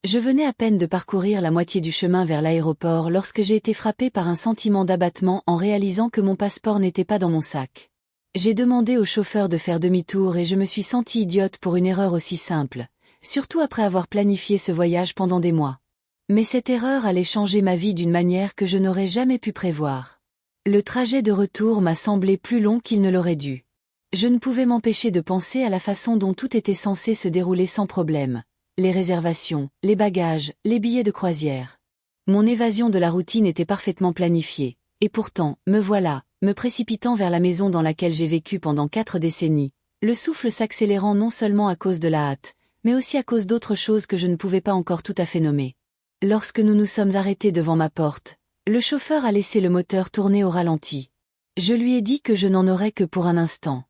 Je venais à peine de parcourir la moitié du chemin vers l'aéroport lorsque j'ai été frappée par un sentiment d'abattement en réalisant que mon passeport n'était pas dans mon sac. J'ai demandé au chauffeur de faire demi-tour et je me suis sentie idiote pour une erreur aussi simple, surtout après avoir planifié ce voyage pendant des mois. Mais cette erreur allait changer ma vie d'une manière que je n'aurais jamais pu prévoir. Le trajet de retour m'a semblé plus long qu'il ne l'aurait dû. Je ne pouvais m'empêcher de penser à la façon dont tout était censé se dérouler sans problème. Les réservations, les bagages, les billets de croisière. Mon évasion de la routine était parfaitement planifiée, et pourtant, me voilà, me précipitant vers la maison dans laquelle j'ai vécu pendant 4 décennies, le souffle s'accélérant non seulement à cause de la hâte, mais aussi à cause d'autres choses que je ne pouvais pas encore tout à fait nommer. Lorsque nous nous sommes arrêtés devant ma porte, le chauffeur a laissé le moteur tourner au ralenti. Je lui ai dit que je n'en aurais que pour un instant.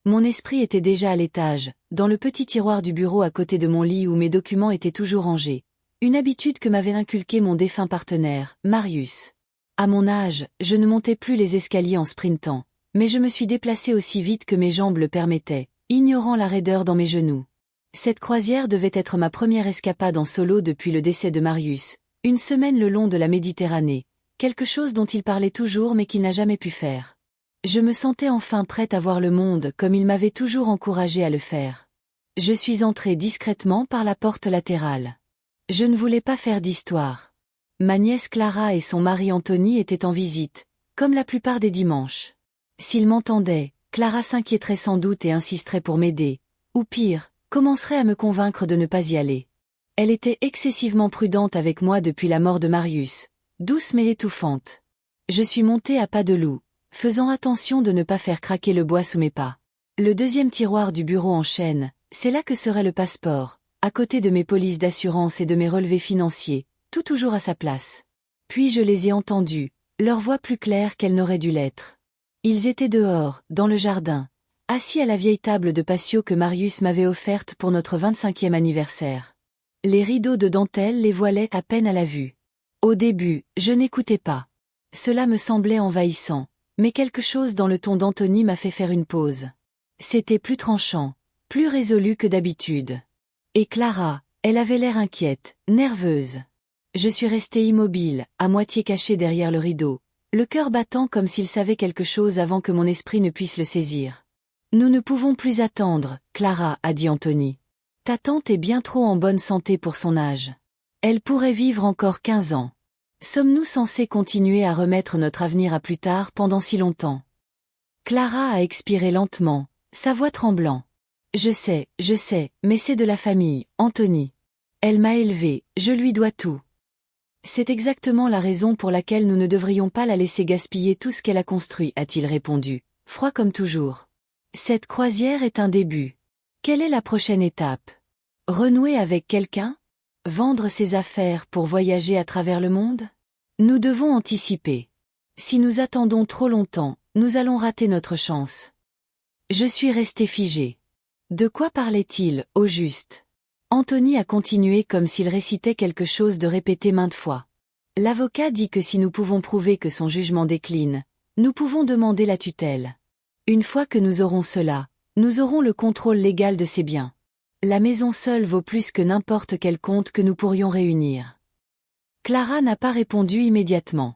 Mon esprit était déjà à l'étage, dans le petit tiroir du bureau à côté de mon lit où mes documents étaient toujours rangés. Une habitude que m'avait inculquée mon défunt partenaire, Marius. À mon âge, je ne montais plus les escaliers en sprintant, mais je me suis déplacée aussi vite que mes jambes le permettaient, ignorant la raideur dans mes genoux. Cette croisière devait être ma première escapade en solo depuis le décès de Marius, une semaine le long de la Méditerranée, quelque chose dont il parlait toujours mais qu'il n'a jamais pu faire. Je me sentais enfin prête à voir le monde comme il m'avait toujours encouragée à le faire. Je suis entrée discrètement par la porte latérale. Je ne voulais pas faire d'histoire. Ma nièce Clara et son mari Anthony étaient en visite, comme la plupart des dimanches. S'ils m'entendaient, Clara s'inquiéterait sans doute et insisterait pour m'aider, ou pire, commencerait à me convaincre de ne pas y aller. Elle était excessivement prudente avec moi depuis la mort de Marius, douce mais étouffante. Je suis montée à pas de loup, faisant attention de ne pas faire craquer le bois sous mes pas. Le deuxième tiroir du bureau en chêne, c'est là que serait le passeport, à côté de mes polices d'assurance et de mes relevés financiers, tout toujours à sa place. Puis je les ai entendus, leur voix plus claire qu'elle n'aurait dû l'être. Ils étaient dehors, dans le jardin, assis à la vieille table de patio que Marius m'avait offerte pour notre 25e anniversaire. Les rideaux de dentelle les voilaient à peine à la vue. Au début, je n'écoutais pas. Cela me semblait envahissant. Mais quelque chose dans le ton d'Anthony m'a fait faire une pause. C'était plus tranchant, plus résolu que d'habitude. Et Clara, elle avait l'air inquiète, nerveuse. Je suis restée immobile, à moitié cachée derrière le rideau, le cœur battant comme s'il savait quelque chose avant que mon esprit ne puisse le saisir. « Nous ne pouvons plus attendre, Clara, a dit Anthony. Ta tante est bien trop en bonne santé pour son âge. Elle pourrait vivre encore 15 ans. Sommes-nous censés continuer à remettre notre avenir à plus tard pendant si longtemps ?» Clara a expiré lentement, sa voix tremblant. Je sais, mais c'est de la famille, Anthony. Elle m'a élevée, je lui dois tout. C'est exactement la raison pour laquelle nous ne devrions pas la laisser gaspiller tout ce qu'elle a construit, a-t-il répondu, froid comme toujours. Cette croisière est un début. Quelle est la prochaine étape? Renouer avec quelqu'un? Vendre ses affaires pour voyager à travers le monde? Nous devons anticiper. Si nous attendons trop longtemps, nous allons rater notre chance. Je suis restée figée. De quoi parlait-il, au juste? Anthony a continué comme s'il récitait quelque chose de répété maintes fois. L'avocat dit que si nous pouvons prouver que son jugement décline, nous pouvons demander la tutelle. Une fois que nous aurons cela, nous aurons le contrôle légal de ses biens. La maison seule vaut plus que n'importe quel compte que nous pourrions réunir. Clara n'a pas répondu immédiatement.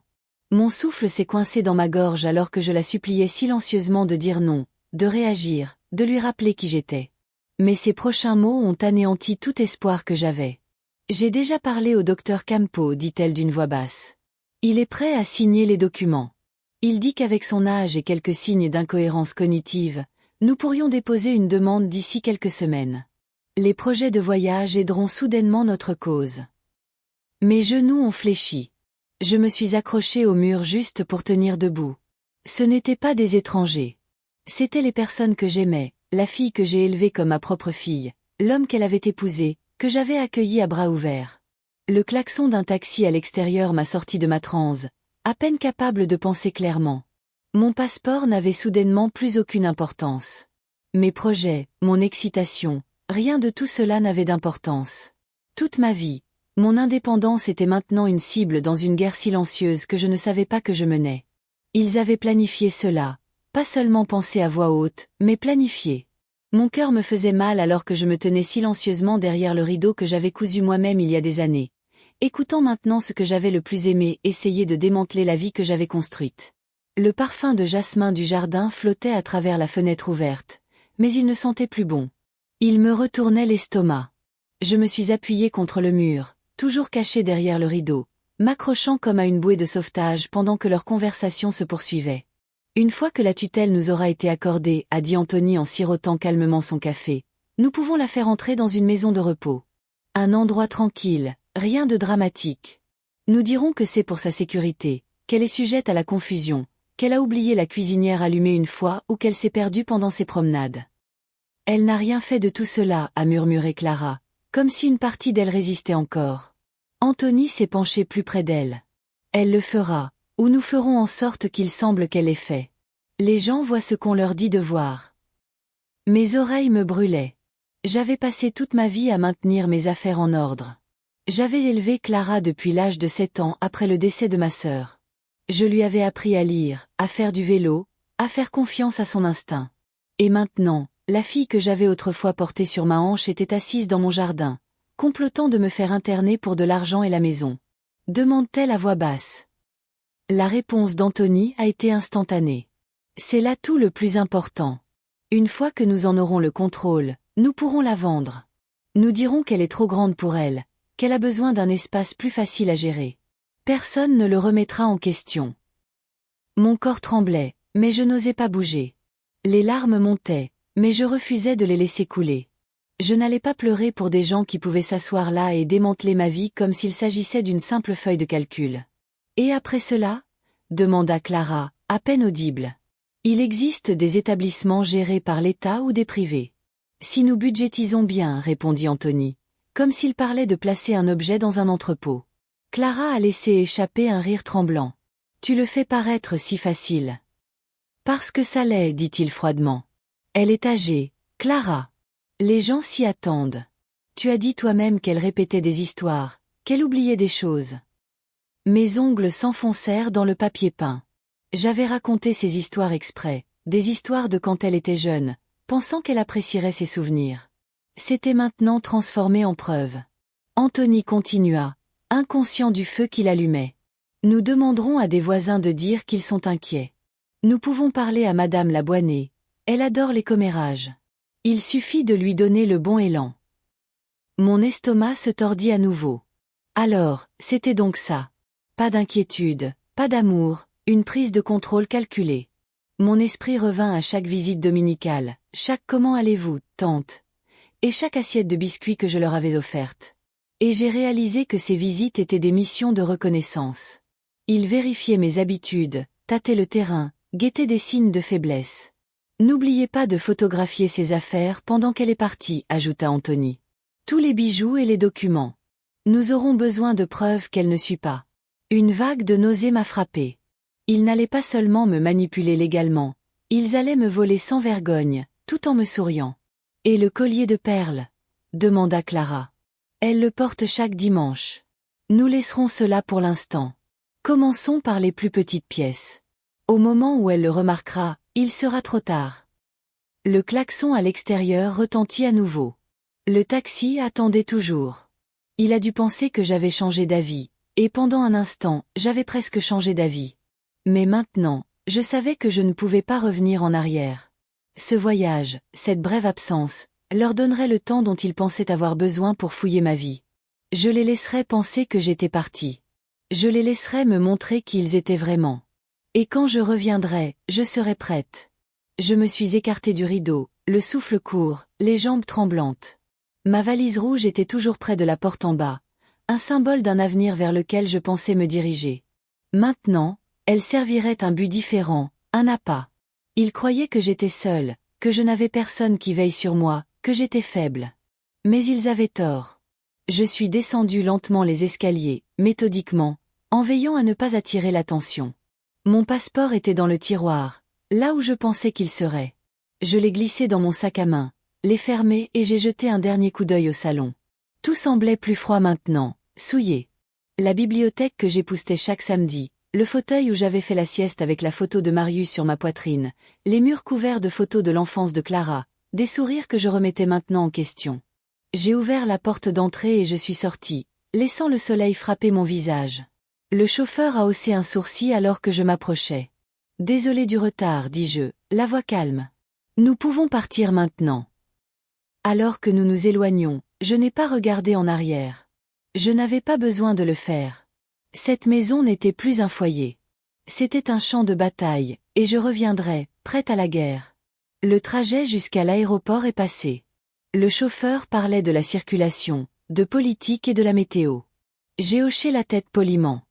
Mon souffle s'est coincé dans ma gorge alors que je la suppliais silencieusement de dire non, de réagir, de lui rappeler qui j'étais. Mais ces prochains mots ont anéanti tout espoir que j'avais. J'ai déjà parlé au docteur Campo, dit-elle d'une voix basse. Il est prêt à signer les documents. Il dit qu'avec son âge et quelques signes d'incohérence cognitive, nous pourrions déposer une demande d'ici quelques semaines. Les projets de voyage aideront soudainement notre cause. Mes genoux ont fléchi. Je me suis accrochée au mur juste pour tenir debout. Ce n'étaient pas des étrangers. C'étaient les personnes que j'aimais, la fille que j'ai élevée comme ma propre fille, l'homme qu'elle avait épousé, que j'avais accueilli à bras ouverts. Le klaxon d'un taxi à l'extérieur m'a sorti de ma transe, à peine capable de penser clairement. Mon passeport n'avait soudainement plus aucune importance. Mes projets, mon excitation, rien de tout cela n'avait d'importance. Toute ma vie, mon indépendance était maintenant une cible dans une guerre silencieuse que je ne savais pas que je menais. Ils avaient planifié cela, pas seulement pensé à voix haute, mais planifié. Mon cœur me faisait mal alors que je me tenais silencieusement derrière le rideau que j'avais cousu moi-même il y a des années. Écoutant maintenant ce que j'avais le plus aimé, essayer de démanteler la vie que j'avais construite. Le parfum de jasmin du jardin flottait à travers la fenêtre ouverte, mais il ne sentait plus bon. Il me retournait l'estomac. Je me suis appuyée contre le mur, toujours cachée derrière le rideau, m'accrochant comme à une bouée de sauvetage pendant que leur conversation se poursuivait. Une fois que la tutelle nous aura été accordée, a dit Anthony en sirotant calmement son café, nous pouvons la faire entrer dans une maison de repos. Un endroit tranquille, rien de dramatique. Nous dirons que c'est pour sa sécurité, qu'elle est sujette à la confusion, qu'elle a oublié la cuisinière allumée une fois ou qu'elle s'est perdue pendant ses promenades. Elle n'a rien fait de tout cela, a murmuré Clara, comme si une partie d'elle résistait encore. Anthony s'est penché plus près d'elle. Elle le fera, ou nous ferons en sorte qu'il semble qu'elle l'ait fait. Les gens voient ce qu'on leur dit de voir. Mes oreilles me brûlaient. J'avais passé toute ma vie à maintenir mes affaires en ordre. J'avais élevé Clara depuis l'âge de 7 ans après le décès de ma sœur. Je lui avais appris à lire, à faire du vélo, à faire confiance à son instinct. Et maintenant, la fille que j'avais autrefois portée sur ma hanche était assise dans mon jardin, complotant de me faire interner pour de l'argent et la maison. Demande-t-elle à voix basse. La réponse d'Anthony a été instantanée. C'est là tout le plus important. Une fois que nous en aurons le contrôle, nous pourrons la vendre. Nous dirons qu'elle est trop grande pour elle, qu'elle a besoin d'un espace plus facile à gérer. Personne ne le remettra en question. Mon corps tremblait, mais je n'osais pas bouger. Les larmes montaient, mais je refusais de les laisser couler. Je n'allais pas pleurer pour des gens qui pouvaient s'asseoir là et démanteler ma vie comme s'il s'agissait d'une simple feuille de calcul. Et après cela ? Demanda Clara, à peine audible. Il existe des établissements gérés par l'État ou des privés. Si nous budgétisons bien, répondit Anthony, comme s'il parlait de placer un objet dans un entrepôt. Clara a laissé échapper un rire tremblant. Tu le fais paraître si facile. Parce que ça l'est, dit-il froidement. Elle est âgée, Clara. Les gens s'y attendent. Tu as dit toi-même qu'elle répétait des histoires, qu'elle oubliait des choses. Mes ongles s'enfoncèrent dans le papier peint. J'avais raconté ces histoires exprès, des histoires de quand elle était jeune, pensant qu'elle apprécierait ses souvenirs. C'était maintenant transformé en preuve. Anthony continua, inconscient du feu qu'il allumait. Nous demanderons à des voisins de dire qu'ils sont inquiets. Nous pouvons parler à Madame la Boisnée. Elle adore les commérages. Il suffit de lui donner le bon élan. Mon estomac se tordit à nouveau. Alors, c'était donc ça. Pas d'inquiétude, pas d'amour, une prise de contrôle calculée. Mon esprit revint à chaque visite dominicale, chaque « comment allez-vous, tante ?» et chaque assiette de biscuits que je leur avais offerte. Et j'ai réalisé que ces visites étaient des missions de reconnaissance. Ils vérifiaient mes habitudes, tâtaient le terrain, guettaient des signes de faiblesse. N'oubliez pas de photographier ses affaires pendant qu'elle est partie, ajouta Anthony. Tous les bijoux et les documents. Nous aurons besoin de preuves qu'elle ne suit pas. Une vague de nausée m'a frappé. Ils n'allaient pas seulement me manipuler légalement, ils allaient me voler sans vergogne, tout en me souriant. Et le collier de perles ? Demanda Clara. Elle le porte chaque dimanche. Nous laisserons cela pour l'instant. Commençons par les plus petites pièces. Au moment où elle le remarquera, il sera trop tard. Le klaxon à l'extérieur retentit à nouveau. Le taxi attendait toujours. Il a dû penser que j'avais changé d'avis, et pendant un instant, j'avais presque changé d'avis. Mais maintenant, je savais que je ne pouvais pas revenir en arrière. Ce voyage, cette brève absence, leur donnerait le temps dont ils pensaient avoir besoin pour fouiller ma vie. Je les laisserais penser que j'étais partie. Je les laisserais me montrer qui ils étaient vraiment. Et quand je reviendrai, je serai prête. Je me suis écartée du rideau, le souffle court, les jambes tremblantes. Ma valise rouge était toujours près de la porte en bas, un symbole d'un avenir vers lequel je pensais me diriger. Maintenant, elle servirait un but différent, un appât. Ils croyaient que j'étais seule, que je n'avais personne qui veille sur moi, que j'étais faible. Mais ils avaient tort. Je suis descendue lentement les escaliers, méthodiquement, en veillant à ne pas attirer l'attention. Mon passeport était dans le tiroir, là où je pensais qu'il serait. Je l'ai glissé dans mon sac à main, l'ai fermé et j'ai jeté un dernier coup d'œil au salon. Tout semblait plus froid maintenant, souillé. La bibliothèque que j'époussetais chaque samedi, le fauteuil où j'avais fait la sieste avec la photo de Marius sur ma poitrine, les murs couverts de photos de l'enfance de Clara, des sourires que je remettais maintenant en question. J'ai ouvert la porte d'entrée et je suis sortie, laissant le soleil frapper mon visage. Le chauffeur a haussé un sourcil alors que je m'approchais. « Désolé du retard, dis-je, la voix calme. Nous pouvons partir maintenant. » Alors que nous nous éloignions, je n'ai pas regardé en arrière. Je n'avais pas besoin de le faire. Cette maison n'était plus un foyer. C'était un champ de bataille, et je reviendrais, prête à la guerre. Le trajet jusqu'à l'aéroport est passé. Le chauffeur parlait de la circulation, de politique et de la météo. J'ai hoché la tête poliment.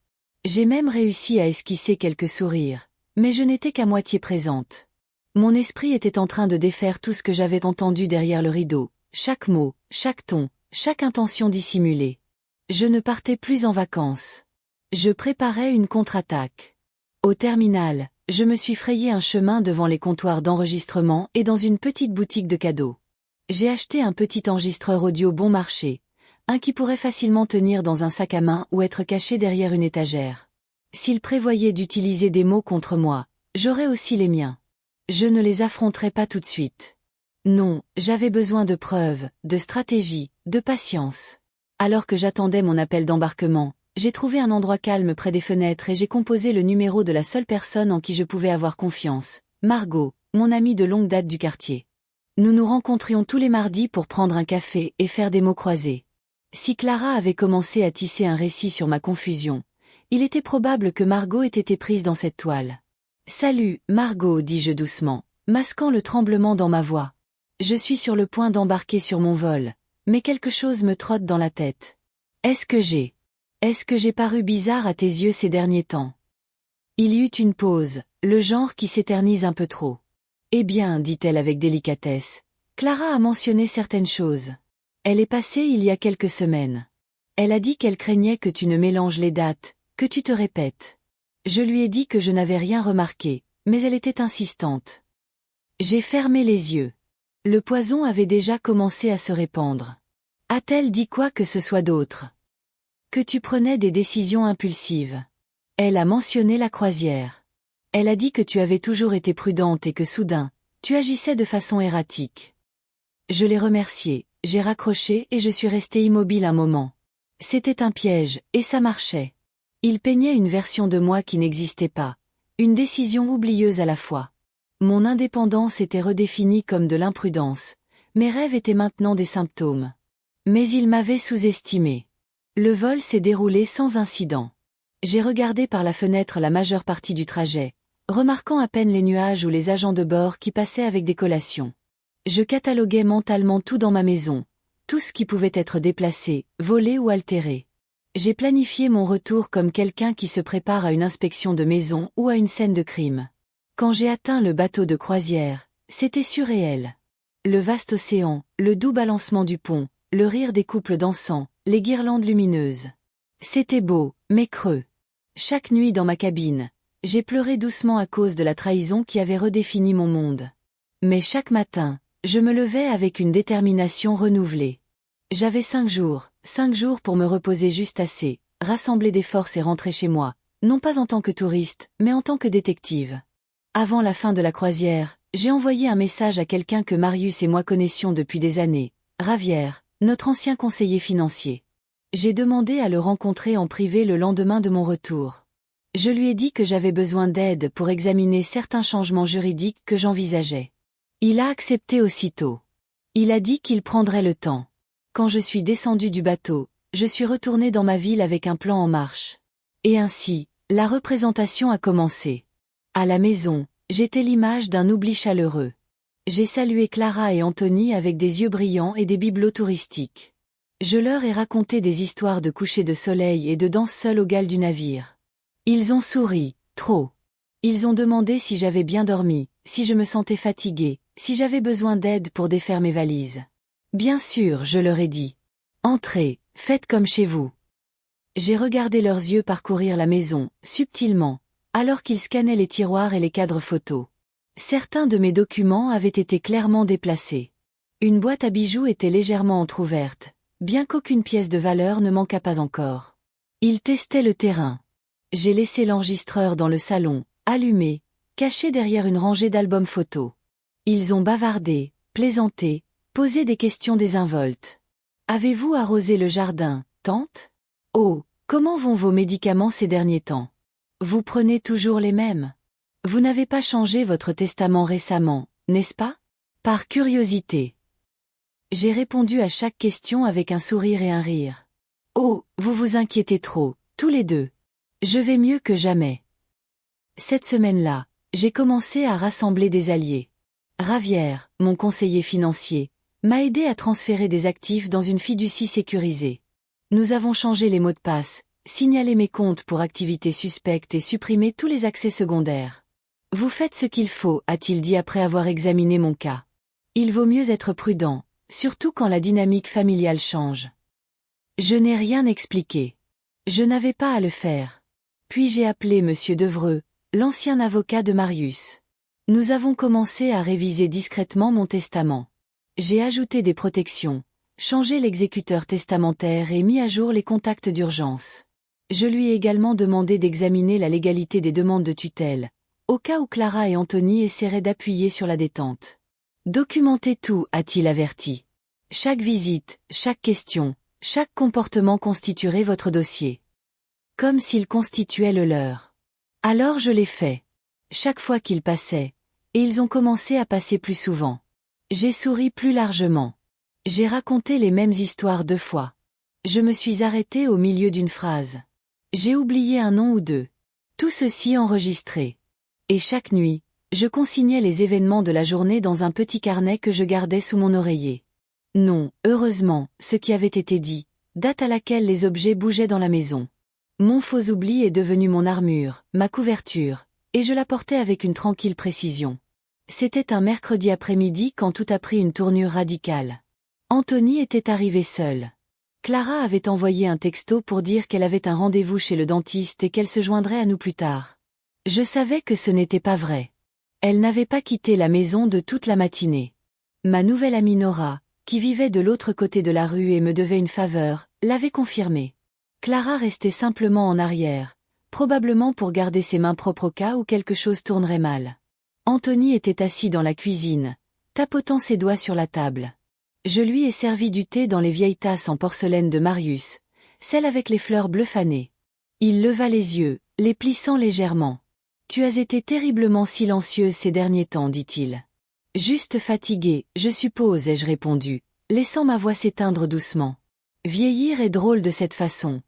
J'ai même réussi à esquisser quelques sourires, mais je n'étais qu'à moitié présente. Mon esprit était en train de défaire tout ce que j'avais entendu derrière le rideau, chaque mot, chaque ton, chaque intention dissimulée. Je ne partais plus en vacances. Je préparais une contre-attaque. Au terminal, je me suis frayé un chemin devant les comptoirs d'enregistrement et dans une petite boutique de cadeaux. J'ai acheté un petit enregistreur audio bon marché, un qui pourrait facilement tenir dans un sac à main ou être caché derrière une étagère. S'il prévoyait d'utiliser des mots contre moi, j'aurais aussi les miens. Je ne les affronterais pas tout de suite. Non, j'avais besoin de preuves, de stratégie, de patience. Alors que j'attendais mon appel d'embarquement, j'ai trouvé un endroit calme près des fenêtres et j'ai composé le numéro de la seule personne en qui je pouvais avoir confiance, Margot, mon amie de longue date du quartier. Nous nous rencontrions tous les mardis pour prendre un café et faire des mots croisés. Si Clara avait commencé à tisser un récit sur ma confusion, il était probable que Margot ait été prise dans cette toile. « Salut, Margot, dis-je doucement, masquant le tremblement dans ma voix. Je suis sur le point d'embarquer sur mon vol, mais quelque chose me trotte dans la tête. Est-ce que j'ai paru bizarre à tes yeux ces derniers temps ?» Il y eut une pause, le genre qui s'éternise un peu trop. « Eh bien, dit-elle avec délicatesse, Clara a mentionné certaines choses. Elle est passée il y a quelques semaines. Elle a dit qu'elle craignait que tu ne mélanges les dates, que tu te répètes. Je lui ai dit que je n'avais rien remarqué, mais elle était insistante. J'ai fermé les yeux. Le poison avait déjà commencé à se répandre. A-t-elle dit quoi que ce soit d'autre? Que tu prenais des décisions impulsives. Elle a mentionné la croisière. Elle a dit que tu avais toujours été prudente et que soudain, tu agissais de façon erratique. Je l'ai remerciée, j'ai raccroché et je suis restée immobile un moment. C'était un piège, et ça marchait. Il peignait une version de moi qui n'existait pas, une décision oublieuse à la fois. Mon indépendance était redéfinie comme de l'imprudence, mes rêves étaient maintenant des symptômes. Mais il m'avait sous-estimé. Le vol s'est déroulé sans incident. J'ai regardé par la fenêtre la majeure partie du trajet, remarquant à peine les nuages ou les agents de bord qui passaient avec des collations. Je cataloguais mentalement tout dans ma maison, tout ce qui pouvait être déplacé, volé ou altéré. J'ai planifié mon retour comme quelqu'un qui se prépare à une inspection de maison ou à une scène de crime. Quand j'ai atteint le bateau de croisière, c'était surréel. Le vaste océan, le doux balancement du pont, le rire des couples dansant, les guirlandes lumineuses. C'était beau, mais creux. Chaque nuit dans ma cabine, j'ai pleuré doucement à cause de la trahison qui avait redéfini mon monde. Mais chaque matin, je me levais avec une détermination renouvelée. J'avais 5 jours pour me reposer juste assez, rassembler des forces et rentrer chez moi, non pas en tant que touriste, mais en tant que détective. Avant la fin de la croisière, j'ai envoyé un message à quelqu'un que Marius et moi connaissions depuis des années, Ravière, notre ancien conseiller financier. J'ai demandé à le rencontrer en privé le lendemain de mon retour. Je lui ai dit que j'avais besoin d'aide pour examiner certains changements juridiques que j'envisageais. Il a accepté aussitôt. Il a dit qu'il prendrait le temps. Quand je suis descendu du bateau, je suis retourné dans ma ville avec un plan en marche. Et ainsi, la représentation a commencé. À la maison, j'étais l'image d'un oubli chaleureux. J'ai salué Clara et Anthony avec des yeux brillants et des bibelots touristiques. Je leur ai raconté des histoires de coucher de soleil et de danse seule aux gales du navire. Ils ont souri, trop. Ils ont demandé si j'avais bien dormi, si je me sentais fatiguée, si j'avais besoin d'aide pour défaire mes valises. Bien sûr, je leur ai dit. Entrez, faites comme chez vous. J'ai regardé leurs yeux parcourir la maison, subtilement, alors qu'ils scannaient les tiroirs et les cadres photos. Certains de mes documents avaient été clairement déplacés. Une boîte à bijoux était légèrement entr'ouverte, bien qu'aucune pièce de valeur ne manquât pas encore. Ils testaient le terrain. J'ai laissé l'enregistreur dans le salon, allumé, caché derrière une rangée d'albums photos. Ils ont bavardé, plaisanter, poser des questions désinvoltes. Avez-vous arrosé le jardin, tante? Oh, comment vont vos médicaments ces derniers temps? Vous prenez toujours les mêmes? Vous n'avez pas changé votre testament récemment, n'est-ce pas? Par curiosité. J'ai répondu à chaque question avec un sourire et un rire. Oh, vous vous inquiétez trop, tous les deux. Je vais mieux que jamais. Cette semaine-là, j'ai commencé à rassembler des alliés. Ravière, mon conseiller financier, m'a aidé à transférer des actifs dans une fiducie sécurisée. Nous avons changé les mots de passe, signalé mes comptes pour activités suspectes et supprimé tous les accès secondaires. Vous faites ce qu'il faut, a-t-il dit après avoir examiné mon cas. Il vaut mieux être prudent, surtout quand la dynamique familiale change. Je n'ai rien expliqué. Je n'avais pas à le faire. Puis j'ai appelé Monsieur Devreux, l'ancien avocat de Marius. Nous avons commencé à réviser discrètement mon testament. J'ai ajouté des protections, changé l'exécuteur testamentaire et mis à jour les contacts d'urgence. Je lui ai également demandé d'examiner la légalité des demandes de tutelle, au cas où Clara et Anthony essaieraient d'appuyer sur la détente. Documentez tout, a-t-il averti. Chaque visite, chaque question, chaque comportement constituerait votre dossier. Comme s'il constituait le leur. Alors je l'ai fait. Chaque fois qu'ils passaient, et ils ont commencé à passer plus souvent. J'ai souri plus largement. J'ai raconté les mêmes histoires 2 fois. Je me suis arrêté au milieu d'une phrase. J'ai oublié un nom ou deux. Tout ceci enregistré. Et chaque nuit, je consignais les événements de la journée dans un petit carnet que je gardais sous mon oreiller. Non, heureusement, ce qui avait été dit, date à laquelle les objets bougeaient dans la maison. Mon faux oubli est devenu mon armure, ma couverture, et je la portais avec une tranquille précision. C'était un mercredi après-midi quand tout a pris une tournure radicale. Anthony était arrivé seul. Clara avait envoyé un texto pour dire qu'elle avait un rendez-vous chez le dentiste et qu'elle se joindrait à nous plus tard. Je savais que ce n'était pas vrai. Elle n'avait pas quitté la maison de toute la matinée. Ma nouvelle amie Nora, qui vivait de l'autre côté de la rue et me devait une faveur, l'avait confirmé. Clara restait simplement en arrière, probablement pour garder ses mains propres au cas où quelque chose tournerait mal. Anthony était assis dans la cuisine, tapotant ses doigts sur la table. Je lui ai servi du thé dans les vieilles tasses en porcelaine de Marius, celles avec les fleurs bleues fanées. Il leva les yeux, les plissant légèrement. « Tu as été terriblement silencieuse ces derniers temps, dit-il. »« Juste fatiguée, je suppose, ai-je répondu, laissant ma voix s'éteindre doucement. Vieillir est drôle de cette façon. »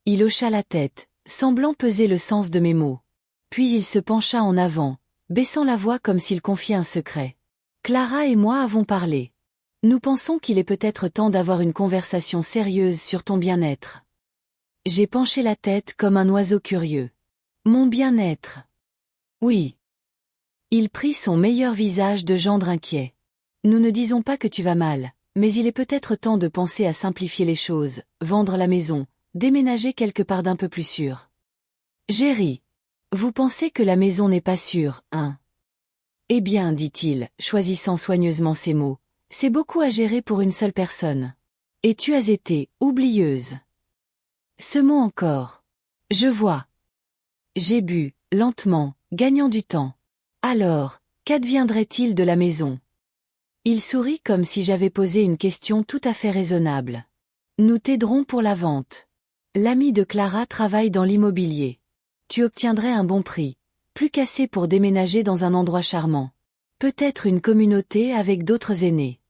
Il hocha la tête, semblant peser le sens de mes mots. Puis il se pencha en avant, baissant la voix comme s'il confiait un secret. « Clara et moi avons parlé. Nous pensons qu'il est peut-être temps d'avoir une conversation sérieuse sur ton bien-être. » J'ai penché la tête comme un oiseau curieux. « Mon bien-être. » Oui. Il prit son meilleur visage de gendre inquiet. « Nous ne disons pas que tu vas mal, mais il est peut-être temps de penser à simplifier les choses, vendre la maison, déménager quelque part d'un peu plus sûr. » J'ai ri. « Vous pensez que la maison n'est pas sûre, hein? » Eh bien, dit-il, choisissant soigneusement ses mots, c'est beaucoup à gérer pour une seule personne. Et tu as été oublieuse. Ce mot encore. Je vois. J'ai bu, lentement, gagnant du temps. Alors, qu'adviendrait-il de la maison? Il sourit comme si j'avais posé une question tout à fait raisonnable. Nous t'aiderons pour la vente. L'ami de Clara travaille dans l'immobilier. Tu obtiendrais un bon prix, plus qu'assez pour déménager dans un endroit charmant. Peut-être une communauté avec d'autres aînés.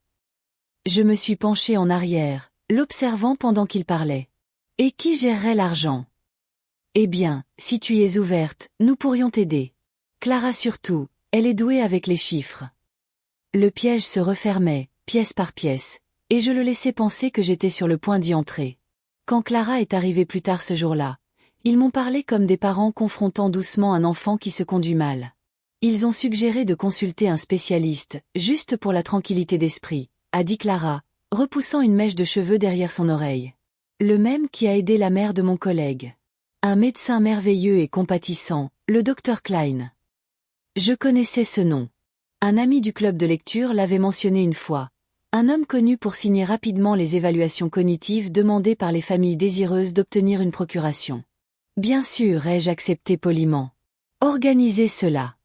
Je me suis penché en arrière, l'observant pendant qu'il parlait. Et qui gérerait l'argent? Eh bien, si tu y es ouverte, nous pourrions t'aider. Clara surtout, elle est douée avec les chiffres. Le piège se refermait, pièce par pièce, et je le laissais penser que j'étais sur le point d'y entrer. Quand Clara est arrivée plus tard ce jour-là, ils m'ont parlé comme des parents confrontant doucement un enfant qui se conduit mal. Ils ont suggéré de consulter un spécialiste, juste pour la tranquillité d'esprit, a dit Clara, repoussant une mèche de cheveux derrière son oreille. Le même qui a aidé la mère de mon collègue. Un médecin merveilleux et compatissant, le docteur Klein. Je connaissais ce nom. Un ami du club de lecture l'avait mentionné une fois. Un homme connu pour signer rapidement les évaluations cognitives demandées par les familles désireuses d'obtenir une procuration. Bien sûr, ai-je accepté poliment. Organisez cela.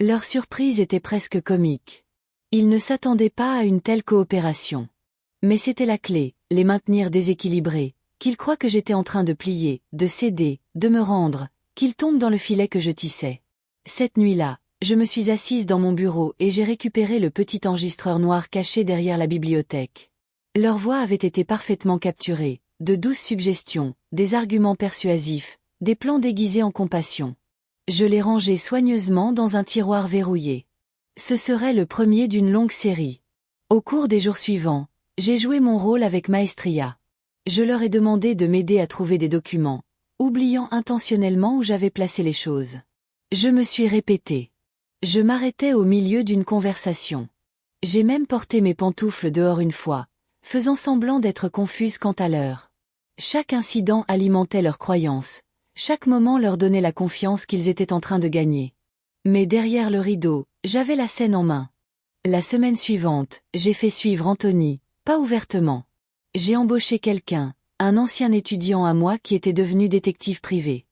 Leur surprise était presque comique. Ils ne s'attendaient pas à une telle coopération. Mais c'était la clé, les maintenir déséquilibrés, qu'ils croient que j'étais en train de plier, de céder, de me rendre, qu'ils tombent dans le filet que je tissais. Cette nuit-là, je me suis assise dans mon bureau et j'ai récupéré le petit enregistreur noir caché derrière la bibliothèque. Leur voix avait été parfaitement capturée, de douces suggestions, des arguments persuasifs, des plans déguisés en compassion. Je les rangeais soigneusement dans un tiroir verrouillé. Ce serait le premier d'une longue série. Au cours des jours suivants, j'ai joué mon rôle avec maestria. Je leur ai demandé de m'aider à trouver des documents, oubliant intentionnellement où j'avais placé les choses. Je me suis répété. Je m'arrêtais au milieu d'une conversation. J'ai même porté mes pantoufles dehors une fois, faisant semblant d'être confuse quant à l'heure. Chaque incident alimentait leurs croyances, chaque moment leur donnait la confiance qu'ils étaient en train de gagner. Mais derrière le rideau, j'avais la scène en main. La semaine suivante, j'ai fait suivre Anthony, pas ouvertement. J'ai embauché quelqu'un, un ancien étudiant à moi qui était devenu détective privé.